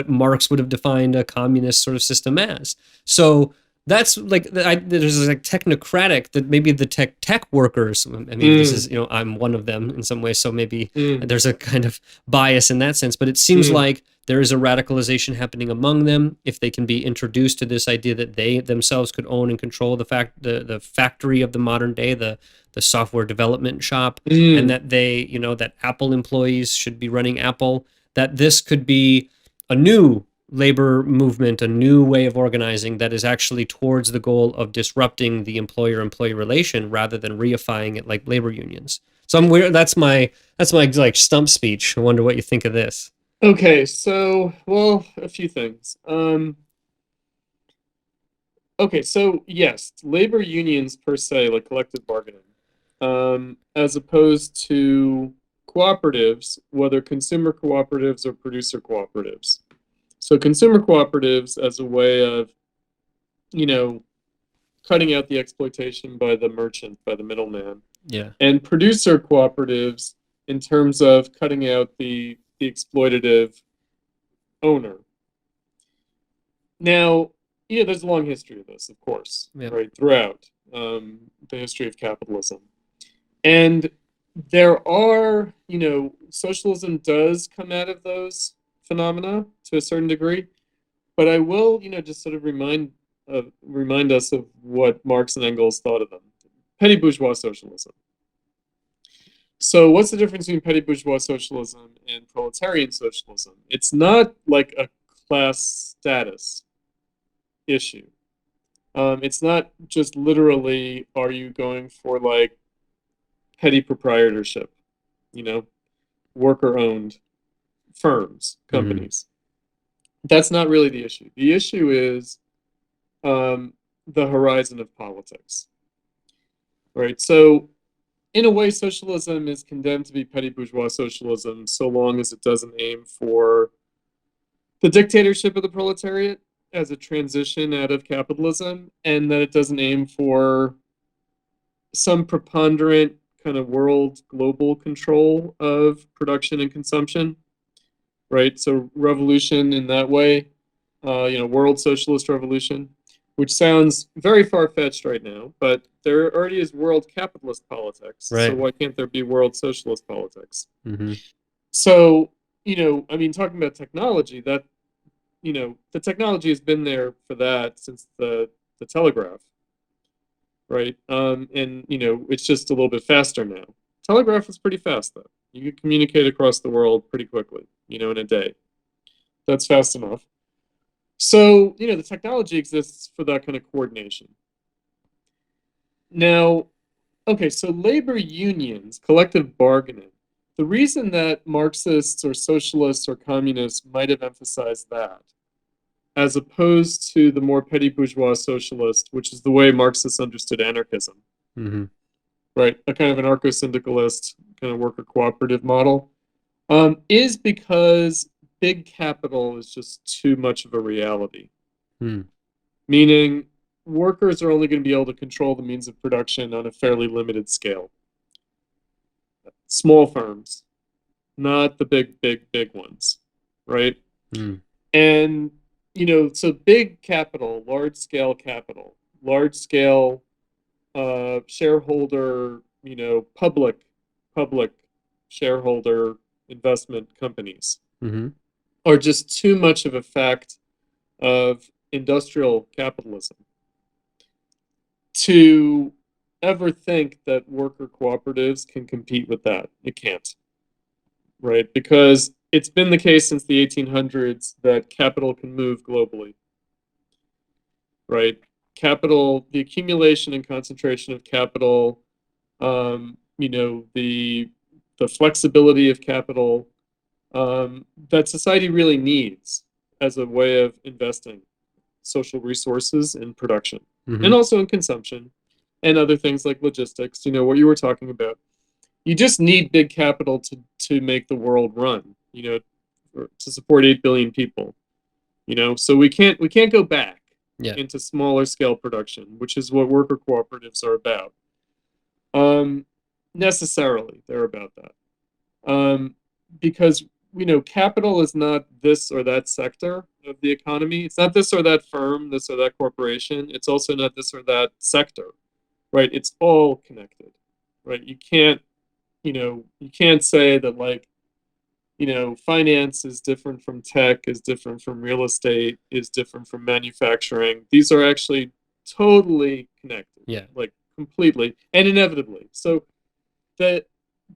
Marx would have defined a communist sort of system as. So that's like there's like technocratic that maybe the tech workers. I mean, this is I'm one of them in some ways, so maybe there's a kind of bias in that sense. But it seems like there is a radicalization happening among them if they can be introduced to this idea that they themselves could own and control the factory of the modern day, the software development shop, and that they that Apple employees should be running Apple. That this could be a new labor movement, a new way of organizing that is actually towards the goal of disrupting the employer-employee relation rather than reifying it like labor unions. So that's my like stump speech. I wonder what you think of this. Okay, so a few things. Okay, so yes, labor unions per se, like collective bargaining, as opposed to cooperatives, whether consumer cooperatives or producer cooperatives. So consumer cooperatives as a way of, cutting out the exploitation by the merchant, by the middleman. Yeah. And producer cooperatives in terms of cutting out the exploitative owner. Now, there's a long history of this, of course, right, throughout the history of capitalism. And there are, socialism does come out of those phenomena to a certain degree, but I will, just sort of remind us of what Marx and Engels thought of them. Petty bourgeois socialism. So what's the difference between petty bourgeois socialism and proletarian socialism? It's not like a class status issue. It's not just literally, are you going for like petty proprietorship, worker-owned firms, companies. That's not really the issue. The issue is the horizon of politics, right? So in a way, socialism is condemned to be petty bourgeois socialism so long as it doesn't aim for the dictatorship of the proletariat as a transition out of capitalism, and that it doesn't aim for some preponderant kind of global control of production and consumption, right? So revolution in that way, world socialist revolution, which sounds very far-fetched right now, but there already is world capitalist politics. Right. So why can't there be world socialist politics? Mm-hmm. So, talking about technology, that, the technology has been there for that since the telegraph, right? And, it's just a little bit faster now. Telegraph was pretty fast, though. You could communicate across the world pretty quickly, in a day. That's fast enough. So, the technology exists for that kind of coordination. Now, okay, so labor unions, collective bargaining, the reason that Marxists or socialists or communists might have emphasized that, as opposed to the more petty bourgeois socialist, which is the way Marxists understood anarchism, right? A kind of anarcho-syndicalist, kind of worker cooperative model, is because big capital is just too much of a reality. Meaning, workers are only going to be able to control the means of production on a fairly limited scale. Small firms, not the big ones, right? And, so big capital, large-scale shareholder, public shareholder investment companies are just too much of a fact of industrial capitalism to ever think that worker cooperatives can compete with that. It can't, right? Because it's been the case since the 1800s that capital can move globally, right? Capital, the accumulation and concentration of capital, the flexibility of capital that society really needs as a way of investing social resources in production and also in consumption and other things like logistics, what you were talking about. You just need big capital to make the world run, to support 8 billion people, so we can't go back into smaller scale production, which is what worker cooperatives are about. necessarily they're about that. Because capital is not this or that sector of the economy. It's not this or that firm, this or that corporation. It's also not this or that sector, right? It's all connected, right? You can't say that, like, finance is different from tech, is different from real estate, is different from manufacturing. These are actually totally connected, Yeah. like completely and inevitably. So the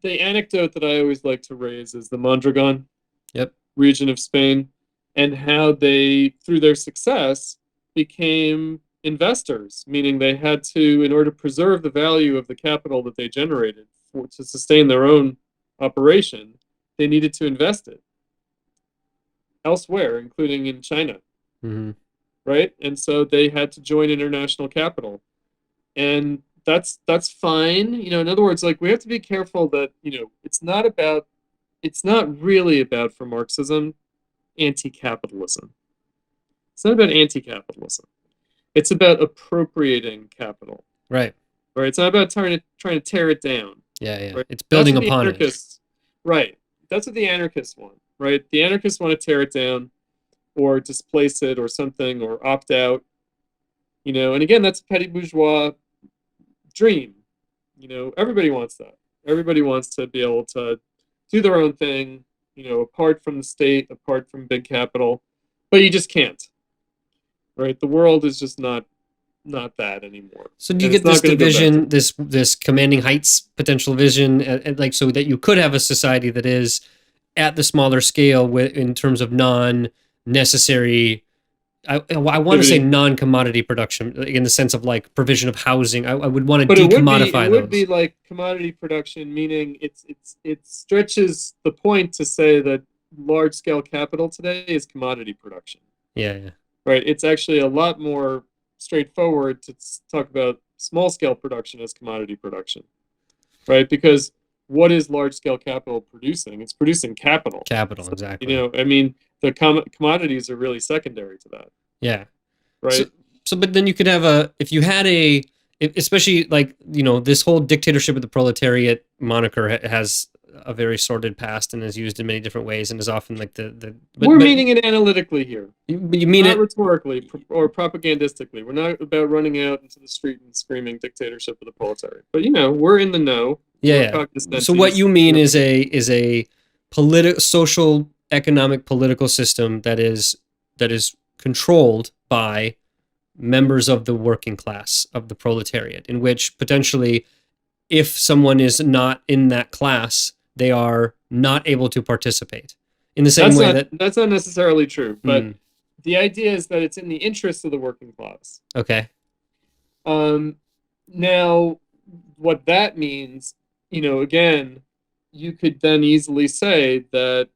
anecdote that I always like to raise is the Mondragon Yep. region of Spain, and how they, through their success, became investors, meaning they had to, in order to preserve the value of the capital that they generated to sustain their own operation, they needed to invest it elsewhere, including in China, Hmm. right? And so they had to join international capital, and that's fine. In other words, like, we have to be careful that it's not really about, for Marxism, anti-capitalism. It's not about anti-capitalism. It's about appropriating capital. Right. Right. It's not about trying to tear it down. Yeah. Right? It's building That's what upon the it. anarchists, right. That's what the anarchists want. Right. The anarchists want to tear it down, or displace it, or something, or opt out. And again, that's a petty bourgeois dream. Everybody wants that. Everybody wants to be able to do their own thing, apart from the state, apart from big capital, but you just can't. Right? The world is just not that anymore. So do you And get it's not this gonna go back division, to- this commanding heights potential vision, and like, so that you could have a society that is at the smaller scale in terms of non-necessary, I want to say Activity. non-commodity production, like, in the sense of like provision of housing. I would want to But decommodify it would those. be like commodity production, meaning it stretches the point to say that large scale capital today is commodity production. Yeah. Right? It's actually a lot more straightforward to talk about small scale production as commodity production. Right? Because what is large scale capital producing? It's producing capital. Capital, exactly. I mean, the commodities are really secondary to that. Yeah. Right? So, but then you could have if you had especially like, this whole dictatorship of the proletariat moniker has a very sordid past and is used in many different ways, and is often like we're meaning it analytically here. You mean not it rhetorically or propagandistically. We're not about running out into the street and screaming dictatorship of the proletariat. But we're in the know. Yeah. So what you mean is a social, economic, political system that is controlled by members of the working class, of the proletariat, in which potentially, if someone is not in that class, they are not able to participate. In the same way that's not necessarily true, but the idea is that it's in the interest of the working class. Okay. Now, what that means, again, you could then easily say that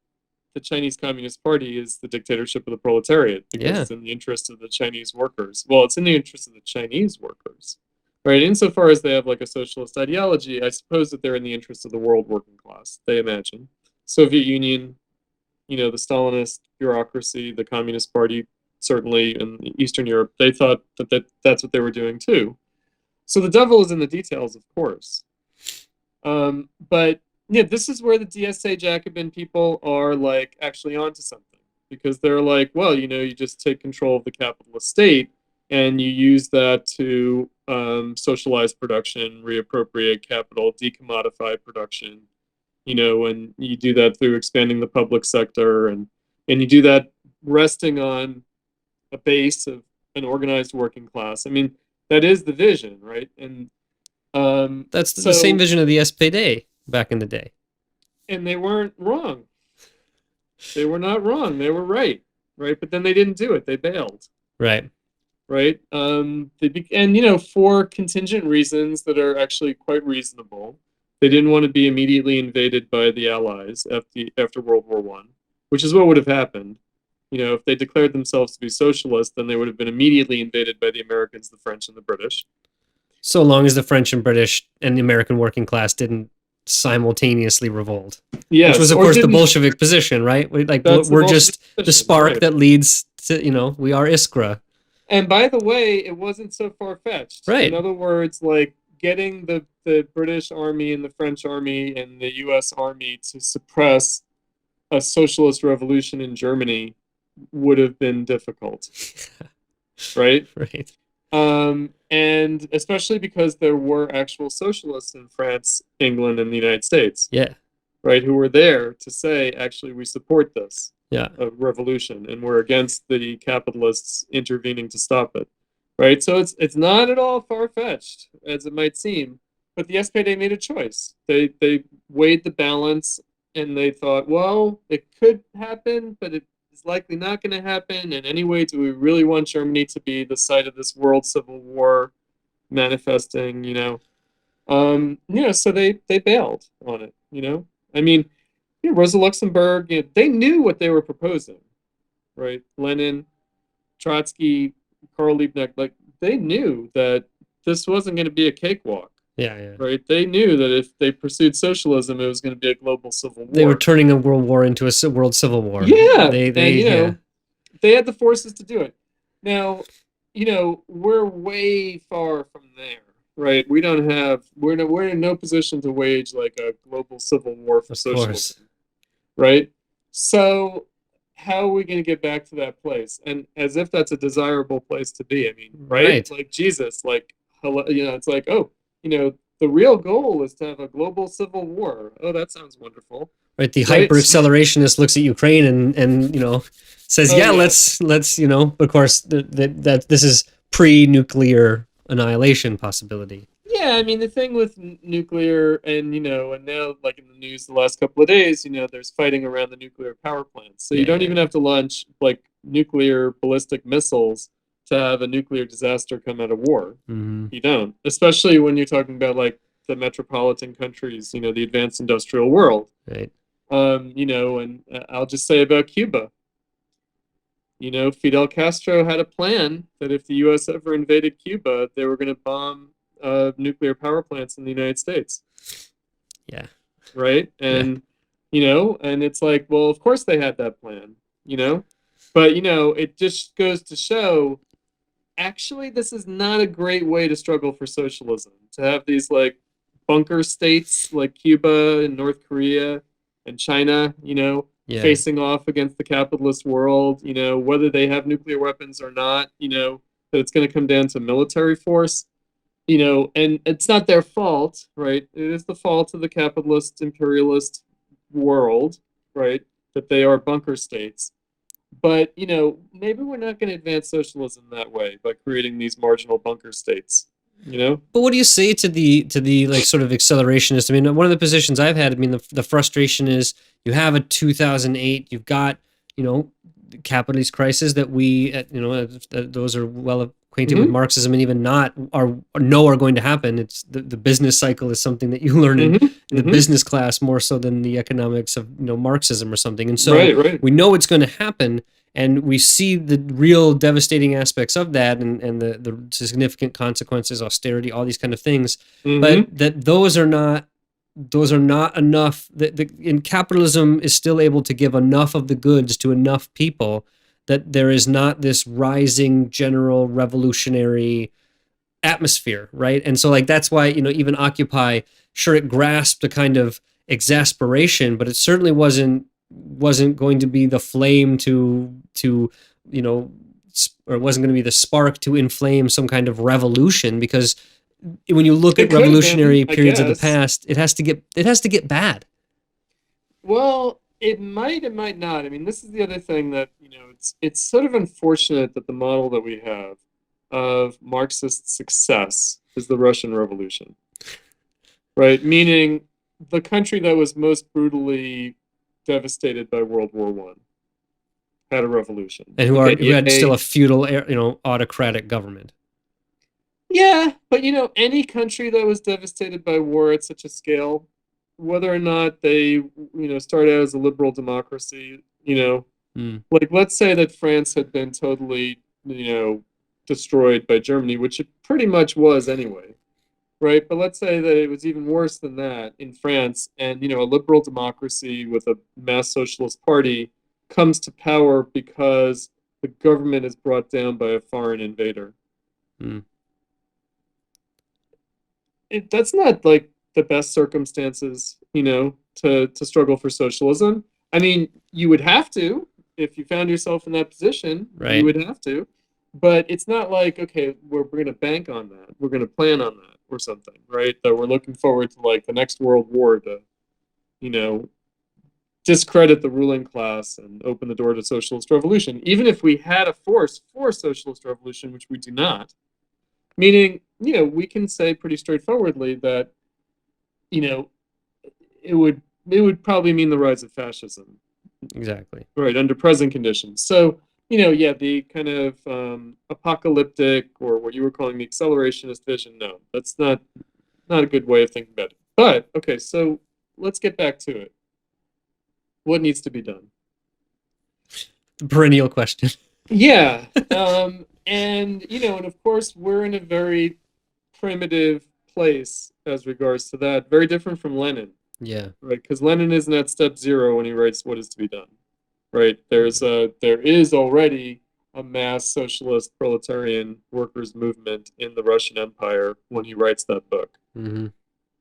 the Chinese Communist Party is the dictatorship of the proletariat, because it's in the interest of the Chinese workers. Well, it's in the interest of the Chinese workers, right? Insofar as they have like a socialist ideology, I suppose that they're in the interest of the world working class, they imagine. Soviet Union, the Stalinist bureaucracy, the Communist Party, certainly in Eastern Europe, they thought that's what they were doing too. So the devil is in the details, of course. But yeah, this is where the DSA Jacobin people are like actually onto something, because they're like, well, you just take control of the capitalist state and you use that to socialize production, reappropriate capital, decommodify production, and you do that through expanding the public sector, and you do that resting on a base of an organized working class. I mean, that is the vision, right? And that's the same vision of the SPD back in the day. And they weren't wrong. They were not wrong. They were right? But then they didn't do it. They bailed. Right? For contingent reasons that are actually quite reasonable. They didn't want to be immediately invaded by the Allies after World War I, which is what would have happened. If they declared themselves to be socialist, then they would have been immediately invaded by the Americans, the French, and the British. So long as the French and British and the American working class didn't simultaneously revolt. Yes, which was, of course, the Bolshevik position, right? We're just the spark that leads to, we are Iskra. And by the way, it wasn't so far-fetched. Right. In other words, like, getting the the British Army and the French Army and the US Army to suppress a socialist revolution in Germany would have been difficult, right? Right. And especially because there were actual socialists in France, England, and the United States, Yeah. right, who were there to say, actually, we support this Yeah. revolution, and we're against the capitalists intervening to stop it, right? So it's not at all far-fetched, as it might seem, but the SPD made a choice. They weighed the balance, and they thought, well, it could happen, but it is likely not going to happen. And anyway, do we really want Germany to be the site of this world civil war manifesting, so they bailed on it, I mean, Rosa Luxemburg, they knew what they were proposing, right? Lenin, Trotsky, Karl Liebknecht, like, they knew that this wasn't going to be a cakewalk, Yeah. Yeah. right? They knew that if they pursued socialism, it was going to be a global civil war. They were turning a world war into a world civil war. Yeah, They they had the forces to do it. Now, we're way far from there, right? We're in no position to wage like a global civil war for socialism, right? So how are we going to get back to that place? And as if that's a desirable place to be. I mean, right? Like Jesus, like, it's like, the real goal is to have a global civil war. Oh, that sounds wonderful. Right. The hyper accelerationist looks at Ukraine and says, let's of course that this is pre-nuclear annihilation possibility. Yeah, I mean, the thing with nuclear and now, like, in the news the last couple of days, there's fighting around the nuclear power plants. So you don't even have to launch like nuclear ballistic missiles to have a nuclear disaster come out of war. Mm-hmm. You don't, especially when you're talking about like the metropolitan countries, the advanced industrial world. Right. And I'll just say about Cuba. Fidel Castro had a plan that if the U.S. ever invaded Cuba, they were going to bomb nuclear power plants in the United States. Yeah. Right? And, and it's like, well, of course they had that plan, but, it just goes to show, actually, this is not a great way to struggle for socialism, to have these like bunker states like Cuba and North Korea and China, facing off against the capitalist world, whether they have nuclear weapons or not, that it's going to come down to military force, and it's not their fault, right? It is the fault of the capitalist imperialist world, right, that they are bunker states. But, maybe we're not going to advance socialism that way by creating these marginal bunker states, But what do you say to the like sort of accelerationist? I mean, one of the positions I've had, I mean, the frustration is you have a 2008, you've got, the capitalist crisis that we, those are well acquainted with Marxism and even not are going to happen. It's the business cycle is something that you learn in the business class more so than the economics of Marxism or something. And so we know it's going to happen, and we see the real devastating aspects of that and the significant consequences, austerity, all these kind of things. But that those are not enough. In capitalism is still able to give enough of the goods to enough people that there is not this rising general revolutionary atmosphere, right? And so like that's why even Occupy, sure, it grasped a kind of exasperation, but it certainly wasn't going to be the flame to or it wasn't going to be the spark to inflame some kind of revolution, because when you look at revolutionary periods of the past, it has to get bad. Well, it might not. I mean, this is the other thing that, it's sort of unfortunate that the model that we have of Marxist success is the Russian Revolution, right? Meaning the country that was most brutally devastated by World War I had a revolution. And who had still a feudal, autocratic government. Yeah, but any country that was devastated by war at such a scale, whether or not they, started out as a liberal democracy, like let's say that France had been totally, destroyed by Germany, which it pretty much was anyway, right? But let's say that it was even worse than that in France, and a liberal democracy with a mass socialist party comes to power because the government is brought down by a foreign invader. that's not like the best circumstances, to struggle for socialism. I mean, you would have to if you found yourself in that position. Right. You would have to, but it's not like, okay, we're going to bank on that. We're going to plan on that or something, right? That we're looking forward to like the next world war to, discredit the ruling class and open the door to socialist revolution. Even if we had a force for socialist revolution, which we do not, meaning, we can say pretty straightforwardly that, it would probably mean the rise of fascism, Exactly. right, under present conditions. So, yeah, the kind of apocalyptic, or what you were calling the accelerationist vision, no, that's not a good way of thinking about it. But, okay, so let's get back to it. What needs to be done? The perennial question. Yeah. And, and of course, we're in a very primitive place as regards to that. Very different from Lenin, Yeah. right? Because Lenin isn't at step 0 when he writes what is to be done, right? There is already a mass socialist proletarian workers movement in the Russian Empire when he writes that book, Mm-hmm.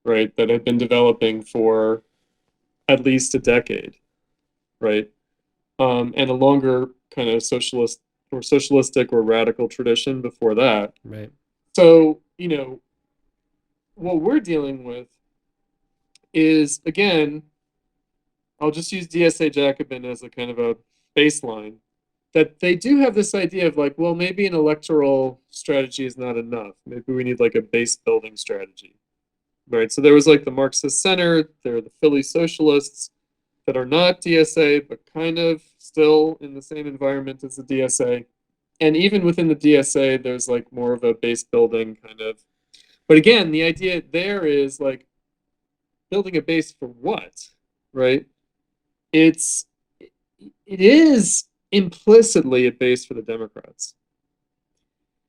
right? That had been developing for at least a decade, right? And a longer kind of socialistic or radical tradition before that. Right. So, what we're dealing with is, again, I'll just use DSA Jacobin as a kind of a baseline, that they do have this idea of like, well, maybe an electoral strategy is not enough. Maybe we need like a base building strategy, right? So there was like the Marxist Center, there are the Philly Socialists that are not DSA, but kind of still in the same environment as the DSA. And even within the DSA, there's like more of a base building kind of. But again, the idea there is like building a base for what, right? It is implicitly a base for the Democrats.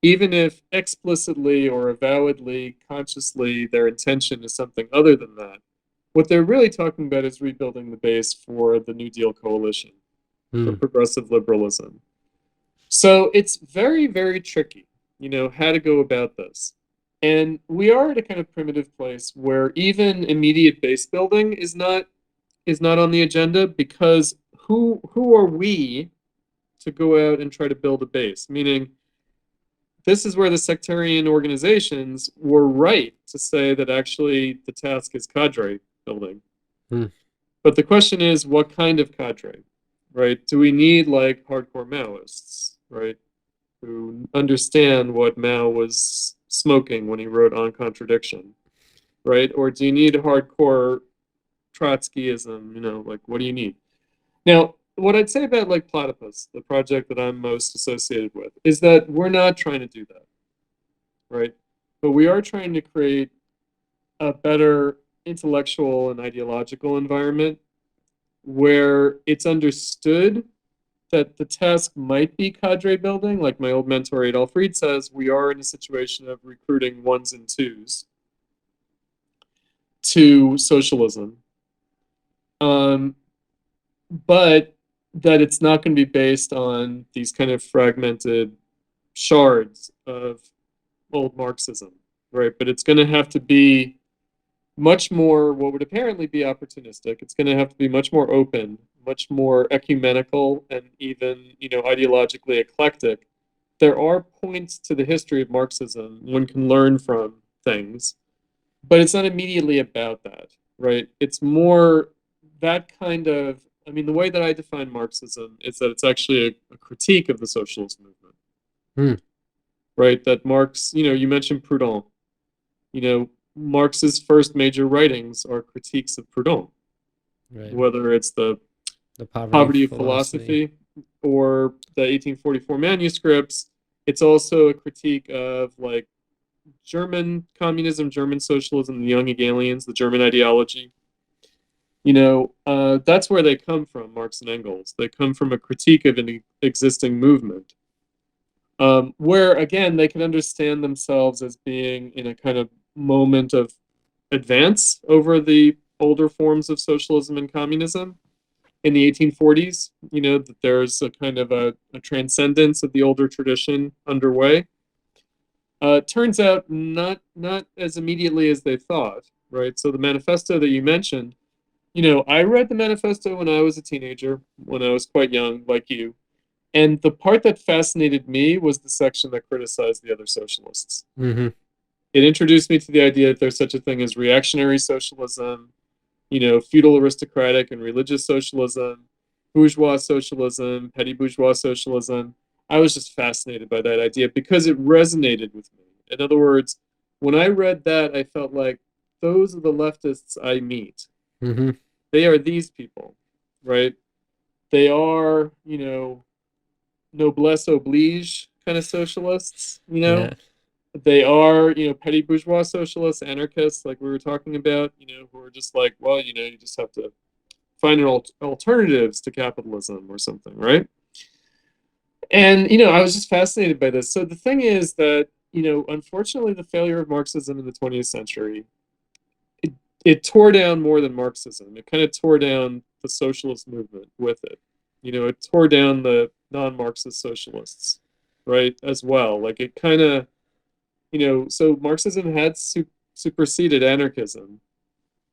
Even if explicitly or avowedly, consciously, their intention is something other than that. What they're really talking about is rebuilding the base for the New Deal coalition, for progressive liberalism. So it's very, very tricky, how to go about this. And we are at a kind of primitive place where even immediate base building is not on the agenda, because who are we to go out and try to build a base? Meaning, this is where the sectarian organizations were right to say that actually the task is cadre building. But the question is, what kind of cadre, right? Do we need like hardcore Maoists, right, who understand what Mao was smoking when he wrote On Contradiction, right? Or do you need hardcore Trotskyism? Like, what do you need? Now, what I'd say about like Platypus, the project that I'm most associated with, is that we're not trying to do that, right? But we are trying to create a better intellectual and ideological environment where it's understood that the task might be cadre building. Like my old mentor Adolf Reed says, we are in a situation of recruiting ones and twos to socialism. But that it's not going to be based on these kind of fragmented shards of old Marxism, right? But it's going to have to be much more what would apparently be opportunistic. It's going to have to be much more open, much more ecumenical, and even, ideologically eclectic. There are points to the history of Marxism one can learn from things, but it's not immediately about that, right? It's more that kind of, the way that I define Marxism is that it's actually a critique of the socialist movement, right? That Marx, you mentioned Proudhon, Marx's first major writings are critiques of Proudhon, right? Whether it's the Poverty of Philosophy or the 1844 manuscripts. It's also a critique of like German communism, German socialism, the young Hegelians, the German ideology. That's where they come from, Marx and Engels. They come from a critique of an existing movement, where, again, they can understand themselves as being in a kind of moment of advance over the older forms of socialism and communism in the 1840s, that there's a kind of a transcendence of the older tradition underway. Turns out not as immediately as they thought, right? So the manifesto that you mentioned, I read the manifesto when I was a teenager, when I was quite young, like you. And the part that fascinated me was the section that criticized the other socialists. Mm-hmm. It introduced me to the idea that there's such a thing as reactionary socialism, feudal aristocratic and religious socialism, bourgeois socialism, petty bourgeois socialism. I was just fascinated by that idea because it resonated with me. In other words, when I read that, I felt like those are the leftists I meet. Mm-hmm. They are these people, right? They are, noblesse oblige kind of socialists, Yeah. They are, petty bourgeois socialists, anarchists, like we were talking about, who are just like, well, you just have to find alternatives to capitalism or something, right? And, I was just fascinated by this. So the thing is that, unfortunately, the failure of Marxism in the 20th century, it tore down more than Marxism. It kind of tore down the socialist movement with it. It tore down the non-Marxist socialists, right, as well. Like it kind of, so Marxism had superseded anarchism,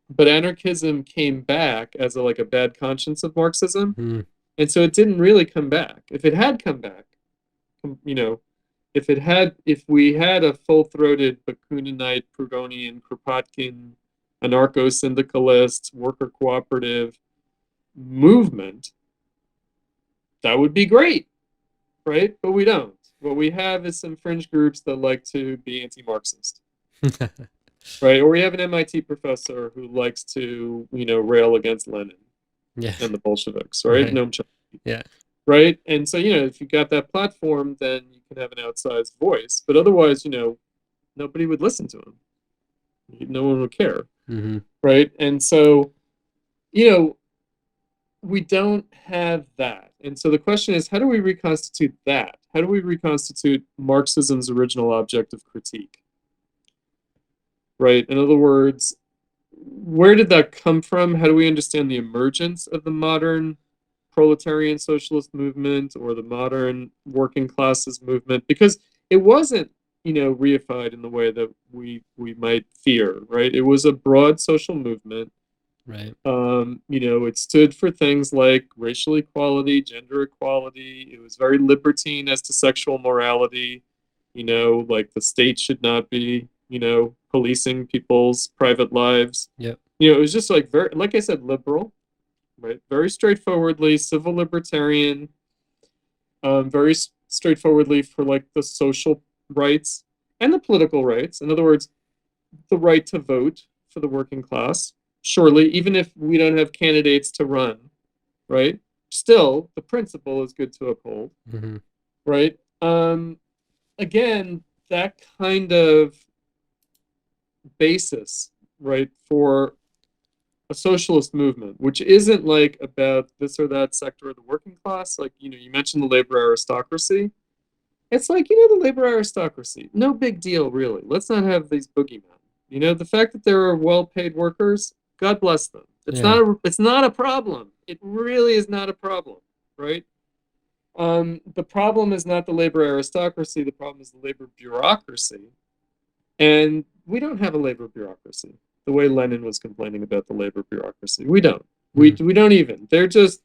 but anarchism came back as a bad conscience of Marxism. Mm. And so it didn't really come back. If it had come back, if we had a full-throated Bakuninite, Prudonian, Kropotkin, anarcho-syndicalist, worker cooperative movement, that would be great, right? But we don't. What we have is some fringe groups that like to be anti-Marxist, right? Or we have an MIT professor who likes to, rail against Lenin and the Bolsheviks, right? Right. Noam Chomsky. Yeah. Right? And so, if you got that platform, then you can have an outsized voice. But otherwise, nobody would listen to him. No one would care. Mm-hmm. Right? And so, we don't have that. And so the question is, how do we reconstitute that? How do we reconstitute Marxism's original object of critique? Right? In other words, where did that come from? How do we understand the emergence of the modern proletarian socialist movement or the modern working classes movement? Because it wasn't, reified in the way that we might fear, right? It was a broad social movement. Right. It stood for things like racial equality, gender equality. It was very libertine as to sexual morality. Like the state should not be, policing people's private lives. Yep. It was just very, like I said, liberal, right? Very straightforwardly, civil libertarian, very straightforwardly for the social rights and the political rights. In other words, the right to vote for the working class. Surely, even if we don't have candidates to run, right? Still, the principle is good to uphold, Mm-hmm. right? Again, that kind of basis, right, for a socialist movement, which isn't about this or that sector of the working class. You mentioned the labor aristocracy. It's the labor aristocracy. No big deal, really. Let's not have these boogeymen. The fact that there are well-paid workers, God bless them. It's not a problem. It really is not a problem, right? The problem is not the labor aristocracy. The problem is the labor bureaucracy. And we don't have a labor bureaucracy the way Lenin was complaining about the labor bureaucracy. We don't. We don't even. They are just,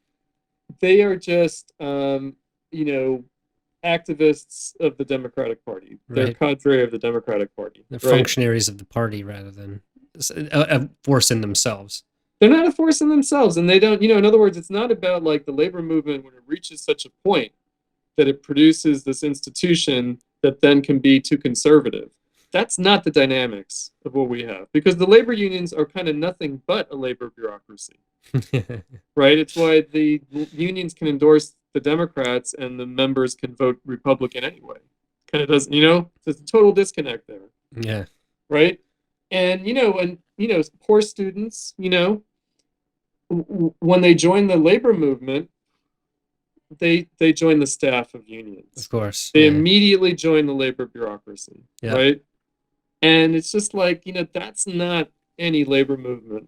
activists of the Democratic Party. They're cadre of the Democratic Party. They're functionaries of the party rather than a force in themselves. They're not a force in themselves, and they don't, in other words, it's not about the labor movement when it reaches such a point that it produces this institution that then can be too conservative. That's not the dynamics of what we have, because the labor unions are kind of nothing but a labor bureaucracy, right? It's why the unions can endorse the Democrats and the members can vote Republican anyway. Kind of doesn't, there's a total disconnect there. Yeah. Right? And, poor students, when they join the labor movement, they join the staff of unions. Of course. They immediately join the labor bureaucration, right? And it's just that's not any labor movement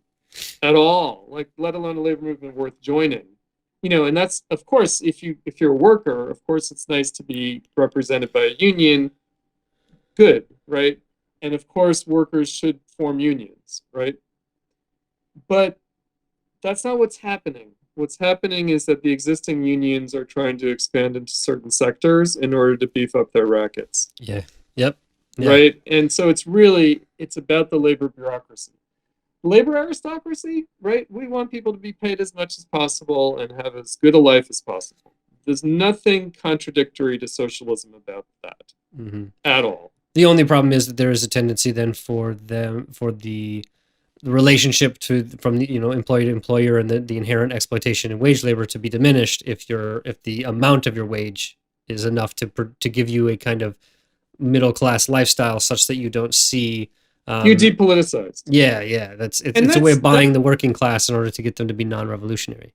at all, let alone a labor movement worth joining. And that's, of course, if you're a worker, of course it's nice to be represented by a union, good, right? And of course, workers should form unions, right? But that's not what's happening. What's happening is that the existing unions are trying to expand into certain sectors in order to beef up their rackets. Yeah. Yep. Yeah. Right? And so it's about the labor bureaucracy. Labor aristocracy, right? We want people to be paid as much as possible and have as good a life as possible. There's nothing contradictory to socialism about that at all. The only problem is that there is a tendency then for the relationship from the employee to employer and the inherent exploitation in wage labor to be diminished if the amount of your wage is enough to give you a kind of middle class lifestyle such that you don't see you depoliticized. Yeah, it's a way of buying the working class in order to get them to be non-revolutionary.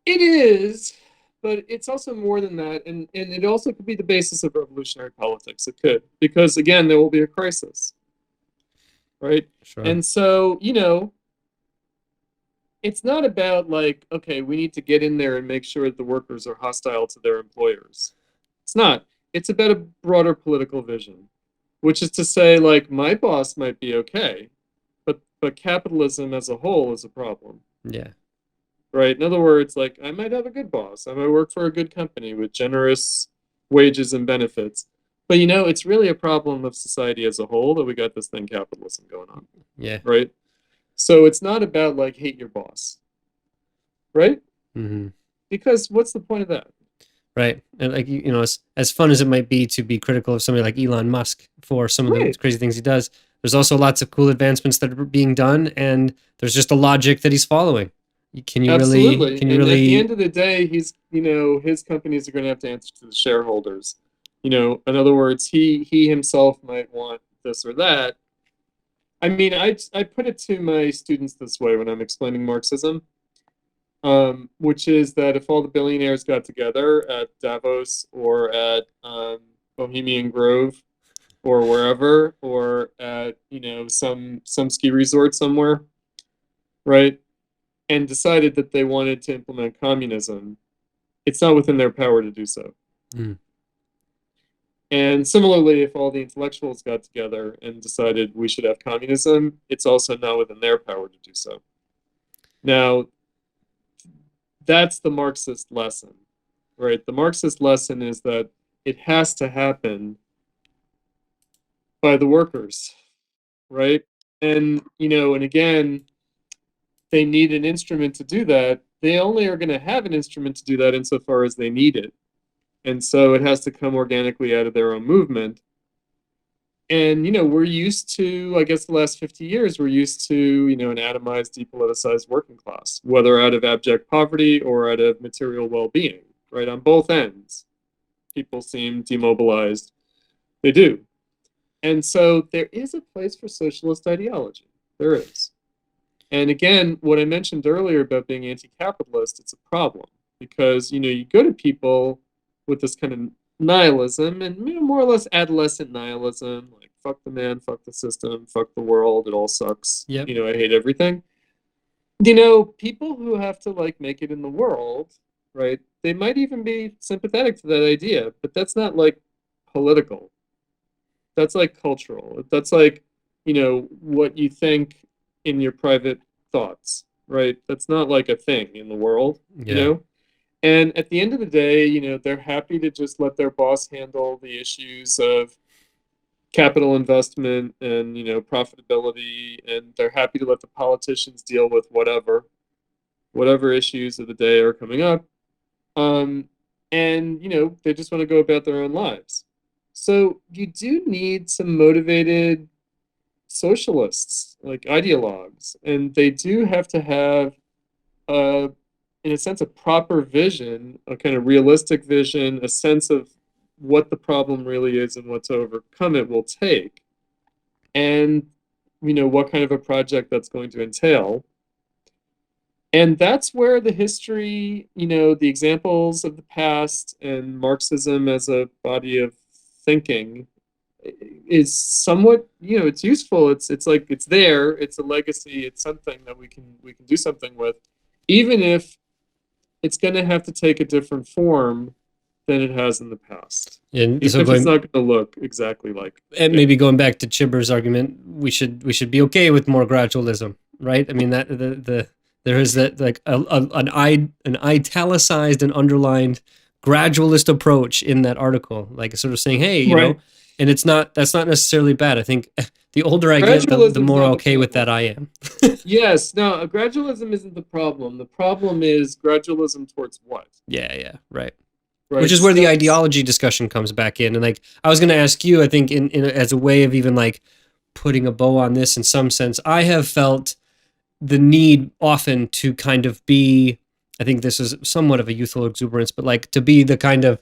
It is, but it's also more than that, and it also could be the basis of revolutionary politics. It could, because again, there will be a crisis, right? Sure. And so, it's not about like, okay, we need to get in there and make sure that the workers are hostile to their employers. It's not. It's about a broader political vision, which is to say, like, my boss might be okay, but capitalism as a whole is a problem. Yeah. Right? In other words, like, I might have a good boss. I might work for a good company with generous wages and benefits. But, it's really a problem of society as a whole that we got this thing, capitalism, going on. Yeah. Right? So it's not about, like, hate your boss. Right? Because what's the point of that? Right. And like, as fun as it might be to be critical of somebody like Elon Musk for some of the crazy things he does, there's also lots of cool advancements that are being done, and there's just a logic that he's following. Absolutely. Can you and really... at the end of the day, he's, his companies are going to have to answer to the shareholders. In other words, he himself might want this or that. I mean, I put it to my students this way when I'm explaining Marxism. Which is that if all the billionaires got together at Davos or at Bohemian Grove or wherever, or at some ski resort somewhere, right, and decided that they wanted to implement communism, it's not within their power to do so. And similarly, if all the intellectuals got together and decided we should have communism, it's also not within their power to do so. Now, that's the Marxist lesson, right? The Marxist lesson is that it has to happen by the workers, right? And, and again, they need an instrument to do that. They only are going to have an instrument to do that insofar as they need it. And so it has to come organically out of their own movement. And, we're used to, I guess the last 50 years, we're used to, an atomized, depoliticized working class, whether out of abject poverty or out of material well-being, right? On both ends, people seem demobilized. They do. And so there is a place for socialist ideology. There is. And again, what I mentioned earlier about being anti-capitalist, it's a problem because, you go to people with this kind of nihilism and more or less adolescent nihilism, like fuck the man, fuck the system, fuck the world, it all sucks. Yep. I hate everything. People who have to like make it in the world, right? They might even be sympathetic to that idea, but that's not like political. That's like cultural. That's like, what you think in your private thoughts, right? That's not like a thing in the world, And at the end of the day, they're happy to just let their boss handle the issues of capital investment and, profitability, and they're happy to let the politicians deal with whatever issues of the day are coming up. And, they just want to go about their own lives. So you do need some motivated socialists, like ideologues, and they do have to have in a sense, a proper vision, a kind of realistic vision, a sense of what the problem really is and what to overcome it will take, and, what kind of a project that's going to entail. And that's where the history, the examples of the past and Marxism as a body of thinking is somewhat, it's useful. It's like, it's there, it's a legacy, it's something that we can do something with, even if it's going to have to take a different form than it has in the past. And Even so if it's going, not going to look exactly like. and maybe going back to Chibber's argument, we should be okay with more gradualism, right? I mean that there is that like an italicized and underlined gradualist approach in that article, like sort of saying, hey, you know, Right. and that's not necessarily bad. I think the older I get, the Gradualism's more not the okay with that problem. I am. Yes, no, gradualism isn't the problem. The problem is gradualism towards what? Yeah, right. Right. Which is where the Steps- ideology discussion comes back in. And like I was going to ask you, I think in as a way of even like putting a bow on this in some sense, I have felt the need often to kind of be, I think this is somewhat of a youthful exuberance, but like to be the kind of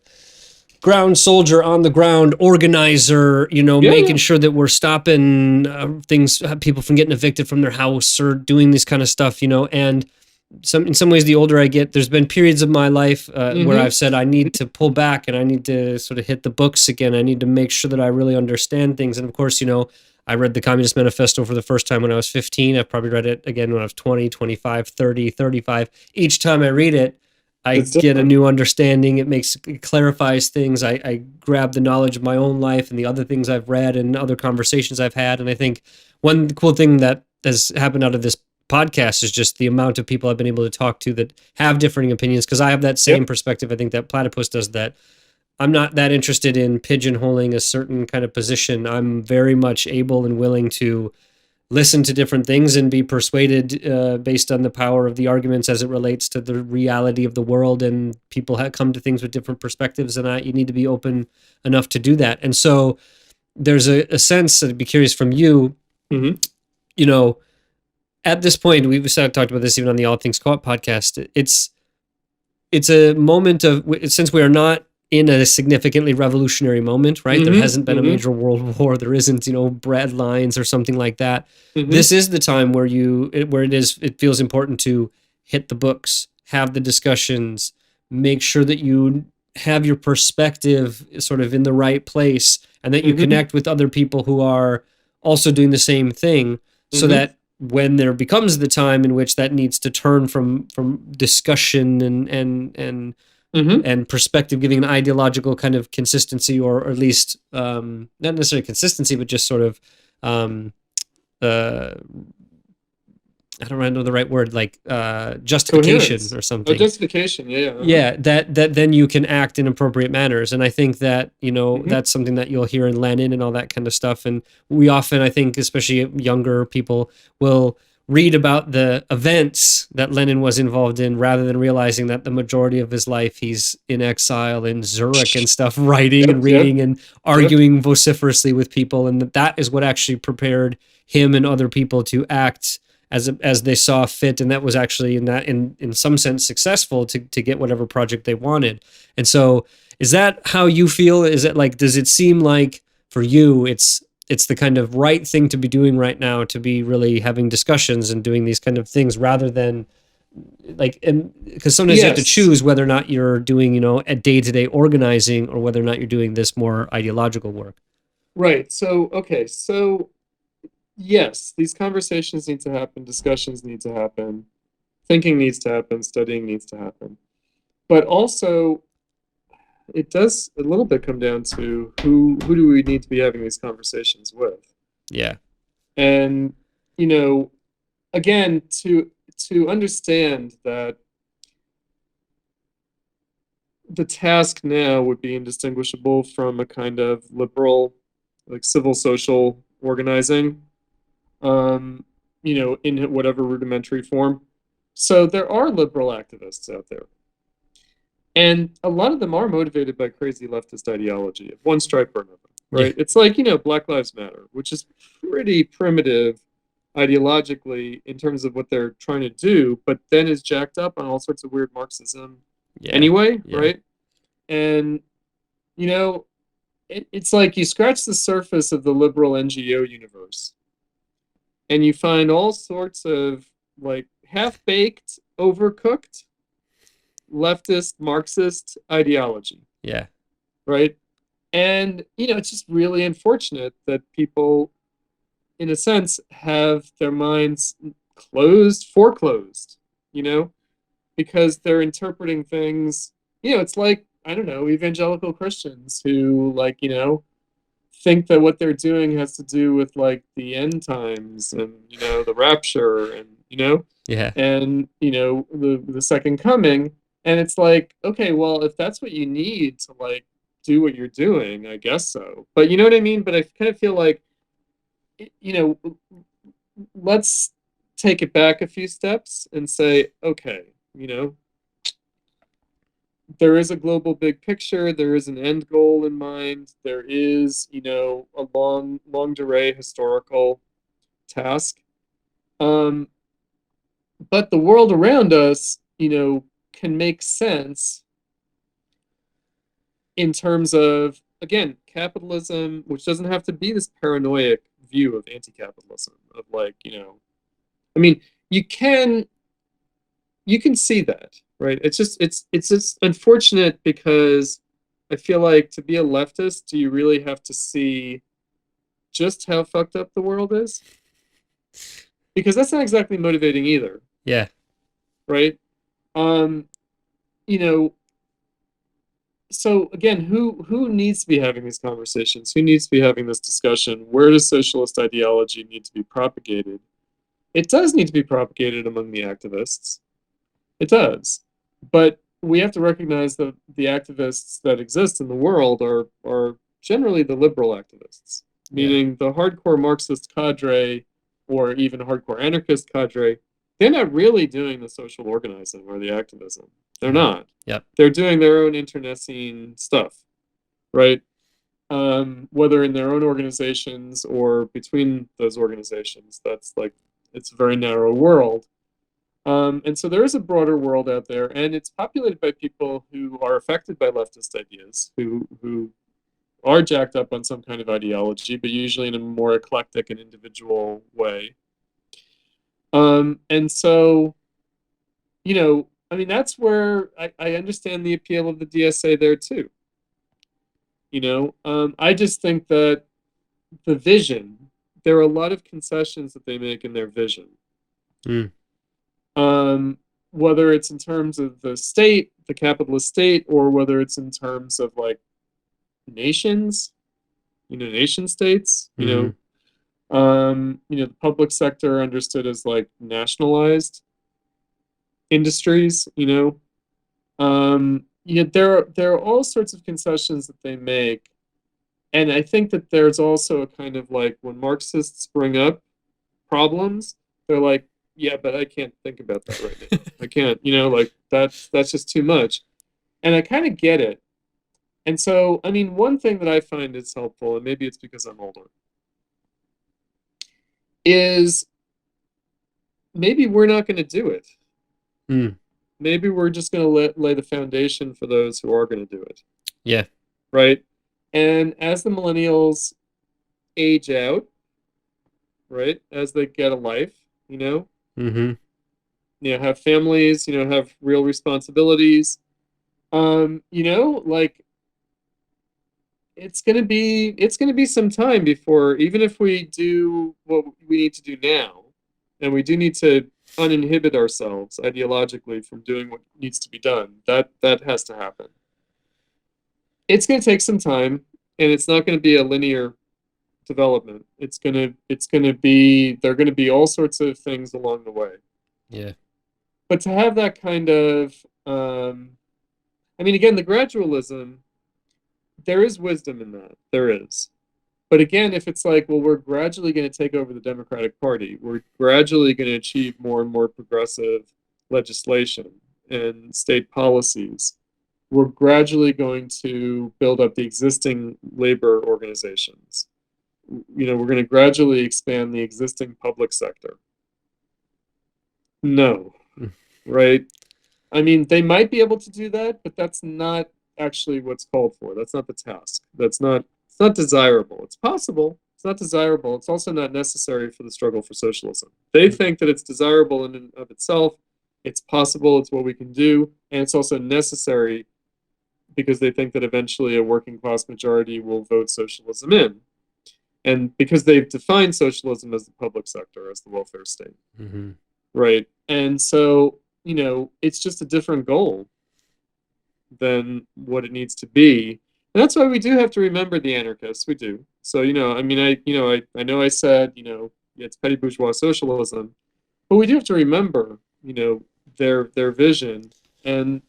ground soldier on the ground, organizer, you know, Yeah, making yeah. sure that we're stopping things, people from getting evicted from their house or doing this kind of stuff, you know. And in some ways, the older I get, there's been periods of my life where I've said I need to pull back and I need to sort of hit the books again. I need to make sure that I really understand things. And of course, you know, I read the Communist Manifesto for the first time when I was 15. I've probably read it again when I was 20, 25, 30, 35. Each time I read it, I It's get a different. new understanding. It clarifies things. I grab the knowledge of my own life and the other things I've read and other conversations I've had. And I think one cool thing that has happened out of this podcast is just the amount of people I've been able to talk to that have differing opinions, because I have that same perspective. I think that Platypus does that. I'm not that interested in pigeonholing a certain kind of position. I'm very much able and willing to listen to different things and be persuaded based on the power of the arguments as it relates to the reality of the world, and people have come to things with different perspectives, and you need to be open enough to do that. And so there's a sense, I'd be curious from you, you know, at this point, we've talked about this even on the All Things Co-op podcast. It's a moment of, since we are not in a significantly revolutionary moment, right? There hasn't been a major world war. There isn't, you know, bread lines or something like that. This is the time where it feels important to hit the books, have the discussions, make sure that you have your perspective sort of in the right place, and that you connect with other people who are also doing the same thing, so that when there becomes the time in which that needs to turn from discussion and perspective giving, an ideological kind of consistency, or at least not necessarily consistency, but just sort of I don't know the right word, like justification Coherence. or something. Oh, justification, yeah. Yeah, that then you can act in appropriate manners. And I think that, you know, that's something that you'll hear in Lenin and all that kind of stuff. And we often, I think, especially younger people, will read about the events that Lenin was involved in rather than realizing that the majority of his life he's in exile in Zurich and stuff, writing and reading and arguing vociferously with people. And that is what actually prepared him and other people to act as they saw fit, and that was actually in some sense successful to get whatever project they wanted. And so, is that how you feel? Is it like, does it seem like for you it's the kind of right thing to be doing right now, to be really having discussions and doing these kind of things, rather than like, and because sometimes you have to choose whether or not you're doing, you know, a day-to-day organizing, or whether or not you're doing this more ideological work. Right. So, okay. So, yes, these conversations need to happen, discussions need to happen, thinking needs to happen, studying needs to happen. But also, it does a little bit come down to who do we need to be having these conversations with? Yeah. And, you know, again, to understand that the task now would be indistinguishable from a kind of liberal, like civil social organizing, you know, in whatever rudimentary form. So there are liberal activists out there. And a lot of them are motivated by crazy leftist ideology of one stripe or another, right? Yeah. It's like, you know, Black Lives Matter, which is pretty primitive ideologically in terms of what they're trying to do, but then is jacked up on all sorts of weird Marxism anyway, right? And, you know, it's like you scratch the surface of the liberal NGO universe, and you find all sorts of like half-baked, overcooked, leftist, Marxist ideology. Yeah. Right? And, you know, it's just really unfortunate that people, in a sense, have their minds foreclosed, you know, because they're interpreting things, you know, it's like, I don't know, evangelical Christians who, like, you know, think that what they're doing has to do with like the end times and, you know, the rapture and, you know, Yeah. and, you know, the second coming. And it's like, okay, well, if that's what you need to like do what you're doing, I guess so. But you know what I mean? But I kind of feel like, you know, let's take it back a few steps and say, okay, you know, there is a global big picture, there is an end goal in mind, there is, you know, a long durée historical task. Um, but the world around us, you know, can make sense in terms of, again, capitalism, which doesn't have to be this paranoid view of anti-capitalism, of like, you know, I mean, you can see that, right? It's just unfortunate because I feel like to be a leftist, do you really have to see just how fucked up the world is? Because that's not exactly motivating either, Yeah. right? You know, so again, who needs to be having these conversations? Who needs to be having this discussion? Where does socialist ideology need to be propagated? It does need to be propagated among the activists. It does. But we have to recognize that the activists that exist in the world are generally the liberal activists, meaning the hardcore Marxist cadre or even hardcore anarchist cadre, they're not really doing the social organizing or the activism. They're not. Yep. They're doing their own internecine stuff, right? Whether in their own organizations or between those organizations, that's like, it's a very narrow world. And so there is a broader world out there, and it's populated by people who are affected by leftist ideas, who are jacked up on some kind of ideology, but usually in a more eclectic and individual way. And so, you know, I mean, that's where I understand the appeal of the DSA there too. You know, I just think that the vision, there are a lot of concessions that they make in their vision. Whether it's in terms of the state, the capitalist state, or whether it's in terms of like nations, you know, nation states, you know, the public sector understood as like nationalized industries, you know. Yeah, there are all sorts of concessions that they make. And I think that there's also a kind of like, when Marxists bring up problems, they're like, yeah, but I can't think about that right now. I can't, you know, like that's just too much. And I kind of get it. And so, I mean, one thing that I find is helpful, and maybe it's because I'm older, is maybe we're not going to do it. Maybe we're just going to lay the foundation for those who are going to do it. Yeah. Right? And as the millennials age out, right, as they get a life, you know, you know, have families, you know, have real responsibilities, you know, like it's gonna be some time before, even if we do what we need to do now, and we do need to uninhibit ourselves ideologically from doing what needs to be done, that has to happen. It's gonna take some time, and it's not gonna be a linear development. It's gonna be, there are gonna be all sorts of things along the way. Yeah. But to have that kind of, I mean, again, the gradualism, there is wisdom in that. There is. But again, if it's like, well, we're gradually going to take over the Democratic Party, we're gradually going to achieve more and more progressive legislation and state policies, we're gradually going to build up the existing labor organizations. You know, we're going to gradually expand the existing public sector. No, right? I mean, they might be able to do that, but that's not actually what's called for. That's not the task. It's not desirable. It's possible. It's not desirable. It's also not necessary for the struggle for socialism. They think that it's desirable in and of itself. It's possible. It's what we can do. And it's also necessary because they think that eventually a working class majority will vote socialism in. And because they've defined socialism as the public sector, as the welfare state. Right. And so, you know, it's just a different goal. than what it needs to be. And that's why we do have to remember the anarchists. We do. So, I mean, I know I said, it's petty bourgeois socialism, but we do have to remember, their vision. And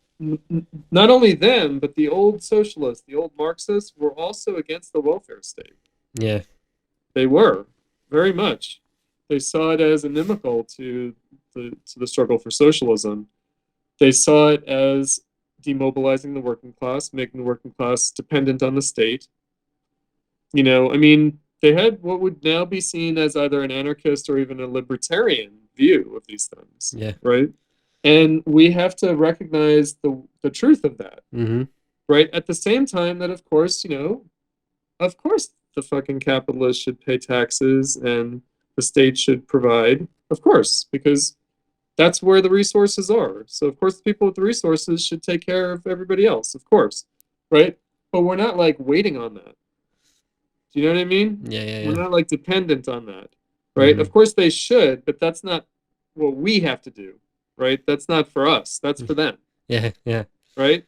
not only them, but the old socialists, the old Marxists were also against the welfare state. Yeah. They were, very much. They saw it as inimical to the struggle for socialism. They saw it as demobilizing the working class, making the working class dependent on the state. I mean, they had what would now be seen as either an anarchist or even a libertarian view of these things. Yeah. Right? And we have to recognize the truth of that. Mm-hmm. Right? At the same time that, of course, of course the fucking capitalists should pay taxes and the state should provide, of course, because that's where the resources are. So, of course, the people with the resources should take care of everybody else, of course, right? But we're not, like, waiting on that. Do you know what I mean? Yeah. We're not, like, dependent on that, right? Mhm. Of course they should, but that's not what we have to do, right? That's not for us. That's for them, Yeah. right?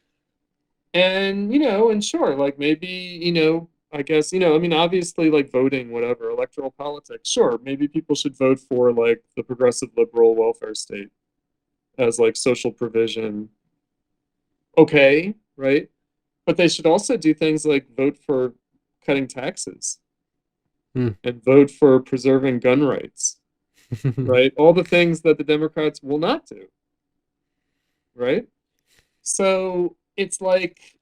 And, and sure, like, maybe, I guess, I mean, obviously, like, voting, whatever, electoral politics, sure, maybe people should vote for, like, the progressive liberal welfare state as, like, social provision. Okay, right? But they should also do things like vote for cutting taxes and vote for preserving gun rights, right? All the things that the Democrats will not do, right? So it's like,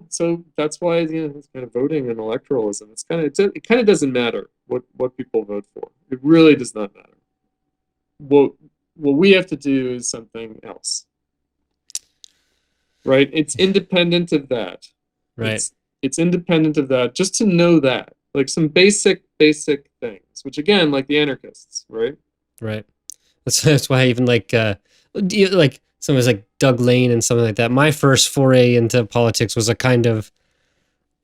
so that's why, it's kind of voting and electoralism. It kind of doesn't matter what people vote for. It really does not matter. What we have to do is something else, right? It's independent of that. Right. It's independent of that. Just to know that, like, some basic things, which again, like the anarchists, right? Right. That's why even like someone's like Doug Lane and something like that. My first foray into politics was a kind of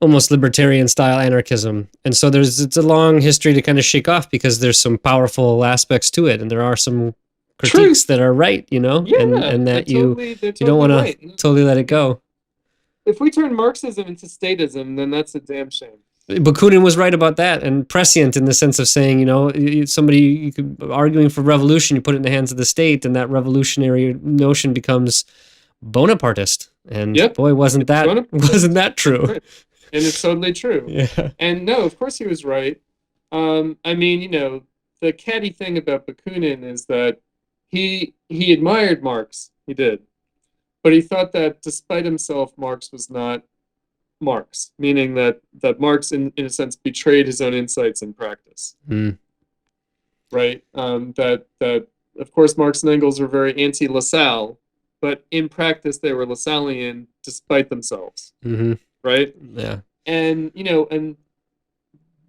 almost libertarian style anarchism. And so it's a long history to kind of shake off because there's some powerful aspects to it and there are some critiques that are right, Yeah, and that you don't want right. to totally let it go. If we turn Marxism into statism, then that's a damn shame. Bakunin was right about that, and prescient in the sense of saying, you could arguing for revolution, you put it in the hands of the state, and that revolutionary notion becomes Bonapartist. And boy, wasn't that true? Right. And it's totally true. Yeah. And no, of course he was right. I mean, the catty thing about Bakunin is that he admired Marx. He did. But he thought that despite himself, Marx was not Marx, meaning that Marx, in a sense, betrayed his own insights in practice. Right? That of course, Marx and Engels were very anti-Lassalle, but in practice, they were Lassallean despite themselves. Mm-hmm. Right? Yeah. And, and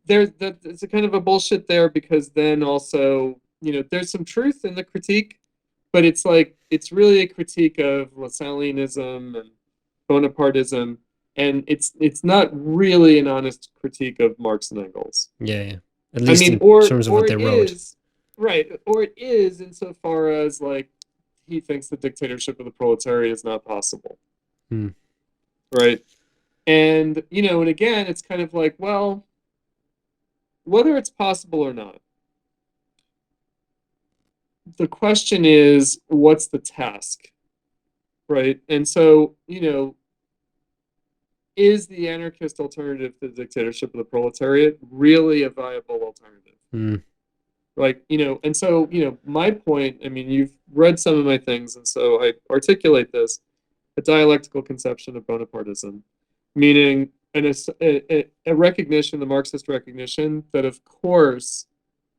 it's a kind of a bullshit there because then also, there's some truth in the critique, but it's really a critique of Lassalleanism and Bonapartism, and it's not really an honest critique of Marx and Engels. Yeah. At least in terms of what they wrote. Right, or it is insofar as, like, he thinks the dictatorship of the proletariat is not possible. Right? And, and again, it's kind of like, well, whether it's possible or not, the question is, what's the task? Right? And so, is the anarchist alternative to the dictatorship of the proletariat really a viable alternative? Like, and so, my point, I mean, you've read some of my things, and so I articulate this, a dialectical conception of Bonapartism, meaning a recognition, the Marxist recognition, that of course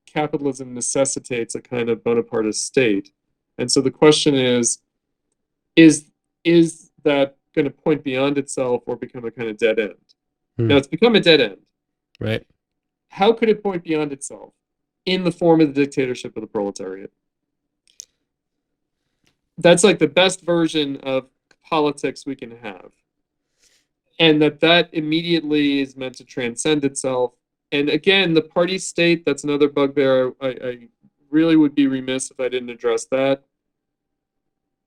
capitalism necessitates a kind of Bonapartist state. And so the question is that going to point beyond itself or become a kind of dead end? Now, it's become a dead end. Right. How could it point beyond itself? In the form of the dictatorship of the proletariat. That's like the best version of politics we can have. And that immediately is meant to transcend itself. And again, the party state, that's another bugbear. I really would be remiss if I didn't address that.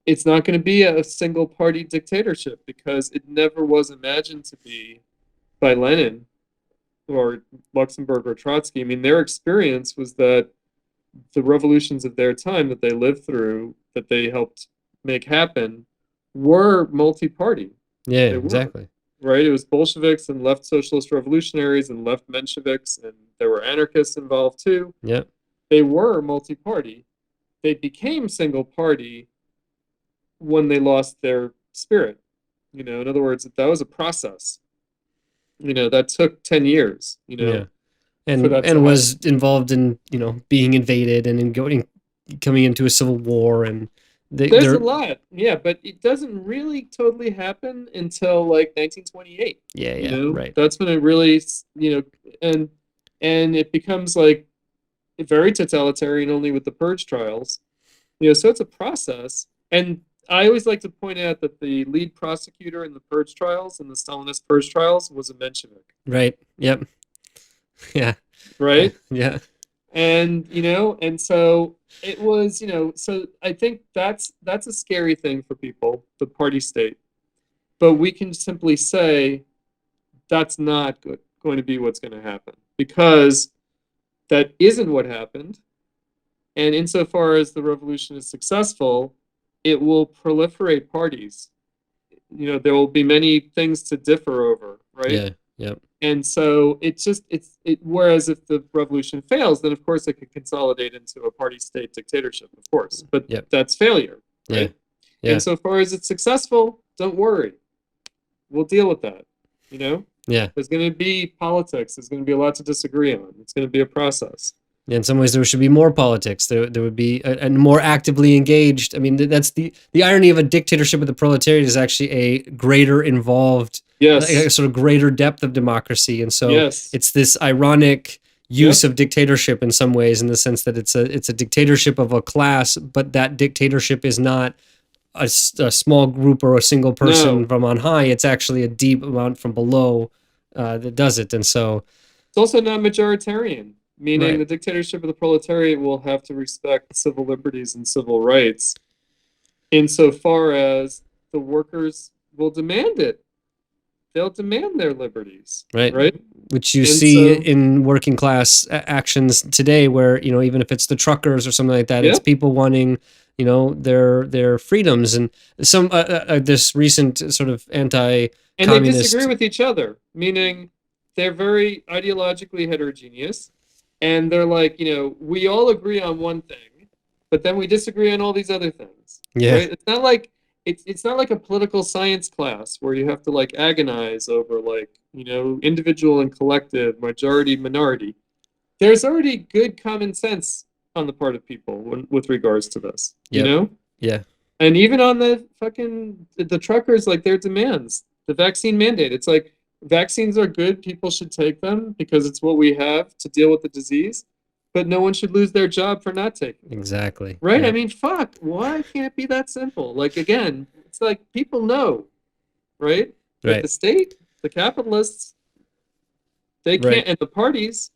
it's not going to be a single party dictatorship, because it never was imagined to be by Lenin or Luxemburg or Trotsky. I mean, their experience was that the revolutions of their time that they lived through, that they helped make happen, were multi-party. Yeah, They were, exactly. right? It was Bolsheviks and left socialist revolutionaries and left Mensheviks, and there were anarchists involved too. Yeah. They were multi-party. They became single party when they lost their spirit. You know, in other words, that was a process. You know, that took 10 years, you know. Yeah. for that to And was involved in, you know, being invaded and in coming into a civil war, and There's a lot, yeah, but it doesn't really totally happen until like 1928. Yeah, You yeah, know, right. that's when it really, you know, and it becomes like very totalitarian only with the purge trials. You know, so it's a process. And I always like to point out that the lead prosecutor in the purge trials, in the Stalinist purge trials, was a Menshevik, Right. Yep. Yeah. right? Yeah. And you know, and so it was, you know, so I think that's a scary thing for people, the party state. But we can simply say that's not going to be what's going to happen, because that isn't what happened. And insofar as the revolution is successful, it will proliferate parties. You know, there will be many things to differ over, right? Yeah. Yep. And so whereas if the revolution fails, then of course it could consolidate into a party state dictatorship, of course. But Yep. that's failure, Yeah. right? Yeah. Insofar as it's successful, don't worry. We'll deal with that. You know? Yeah. There's going to be politics. There's going to be a lot to disagree on. It's going to be a process. In some ways, there should be more politics. There would be and more actively engaged. I mean, that's the irony of a dictatorship of the proletariat is actually a greater involved, Yes. a sort of greater depth of democracy. And so Yes. it's this ironic use Yep. of dictatorship in some ways, in the sense that it's a dictatorship of a class, but that dictatorship is not a small group or a single person No. from on high. It's actually a deep amount from below that does it. And so It's also not majoritarian, meaning Right. the dictatorship of the proletariat will have to respect civil liberties and civil rights insofar as the workers will demand it. They'll demand their liberties, Right. right? which you And see so- in working class actions today, where, you know, even if it's the truckers or something like that, it's Yeah. people wanting, you know, their freedoms. And some this recent sort of And they anti-communist disagree with each other, meaning they're very ideologically heterogeneous. And they're like, you know, we all agree on one thing, but then we disagree on all these other things. Yeah. Right? It's not like it's not like a political science class where you have to like agonize over like, you know, individual and collective, majority, minority. There's already good common sense on the part of people with regards to this, you Yep. know? Yeah. And even on the truckers, like their demands, the vaccine mandate, it's like vaccines are good, people should take them because it's what we have to deal with the disease, but no one should lose their job for not taking them. Exactly. Right? Yeah. I mean, fuck, why can't it be that simple? Like, again, it's like people know, right? But Right. the state, the capitalists, they can't, Right. and the parties,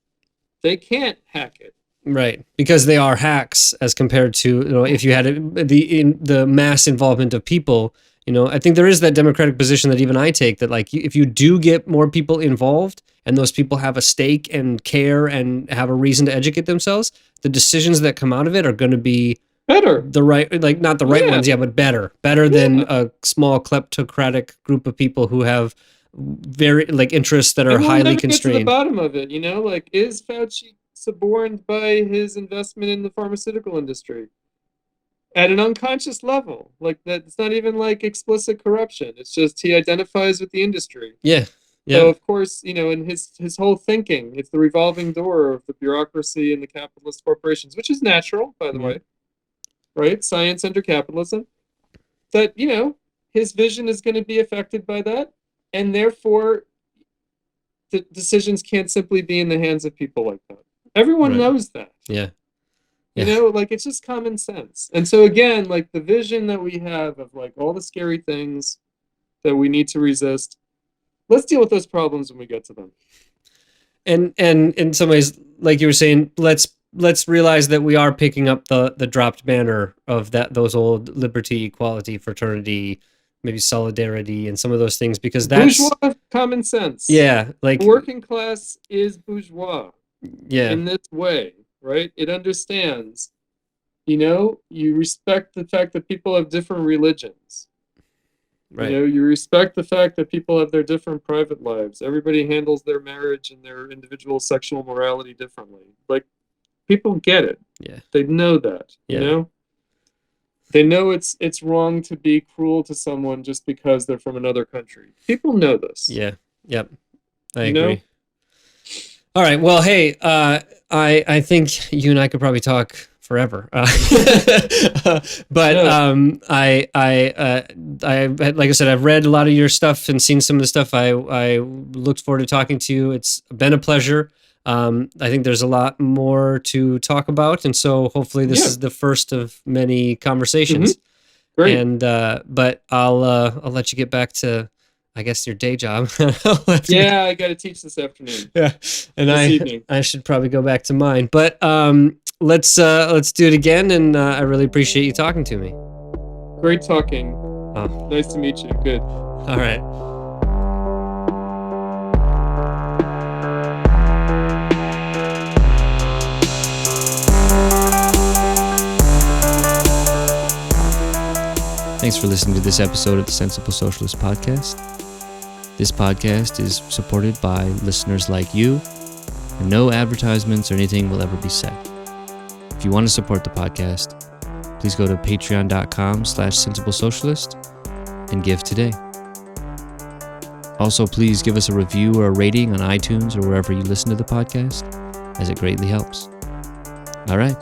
they can't hack it. Right, because they are hacks as compared to, you know, if you had the mass involvement of people. You know, I think there is that democratic position that even I take, that like if you do get more people involved and those people have a stake and care and have a reason to educate themselves, the decisions that come out of it are going to be Better. the right, like not the right Yeah. ones, yeah, but better than a small kleptocratic group of people who have very like interests that are And we'll highly never get to the constrained. bottom of it, you know? Like, is Fauci suborned by his investment in the pharmaceutical industry? At an unconscious level. Like, that it's not even like explicit corruption. It's just he identifies with the industry. Yeah, yeah, So, of course, you know, in his whole thinking, it's the revolving door of the bureaucracy and the capitalist corporations, which is natural, by the Mhm. way. Right? Science under capitalism. That, you know, his vision is going to be affected by that. And therefore, the decisions can't simply be in the hands of people like that. Everyone Right. knows that. yeah. You Yeah. know, like it's just common sense. And so again, like the vision that we have of like all the scary things that we need to resist, let's deal with those problems when we get to them. And in some ways, like you were saying, let's let's realize that we are picking up the dropped banner of those old liberty, equality, fraternity, maybe solidarity, and some of those things, because that's bourgeois common sense. yeah, like The working class is bourgeois yeah, in this way, right? It understands, you respect the fact that people have different religions. right. You respect the fact that people have their different private lives. Everybody handles their marriage and their individual sexual morality differently. Like, people get it. Yeah. They know that, Yeah. They know it's wrong to be cruel to someone just because they're from another country. People know this. Yeah. Yep. I You know? agree. All right. Well, hey, I think you and I could probably talk forever. But Yeah. I like I said, I've read a lot of your stuff and seen some of the stuff. I looked forward to talking to you. It's been a pleasure. I think there's a lot more to talk about, and so hopefully this Yeah. is the first of many conversations. Great. And but I'll let you get back to, I guess, your day job. I'll have to go- Yeah, I got to teach this afternoon. yeah, and This evening. I should probably go back to mine. But let's do it again, and I really appreciate you talking to me. Great talking. Oh, Nice to meet you. Good. all right. Thanks for listening to this episode of the Sensible Socialist Podcast. This podcast is supported by listeners like you, and no advertisements or anything will ever be said. If you want to support the podcast, please go to patreon.com/sensiblesocialist and give today. Also, please give us a review or a rating on iTunes or wherever you listen to the podcast, as it greatly helps. All right.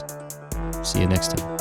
See you next time.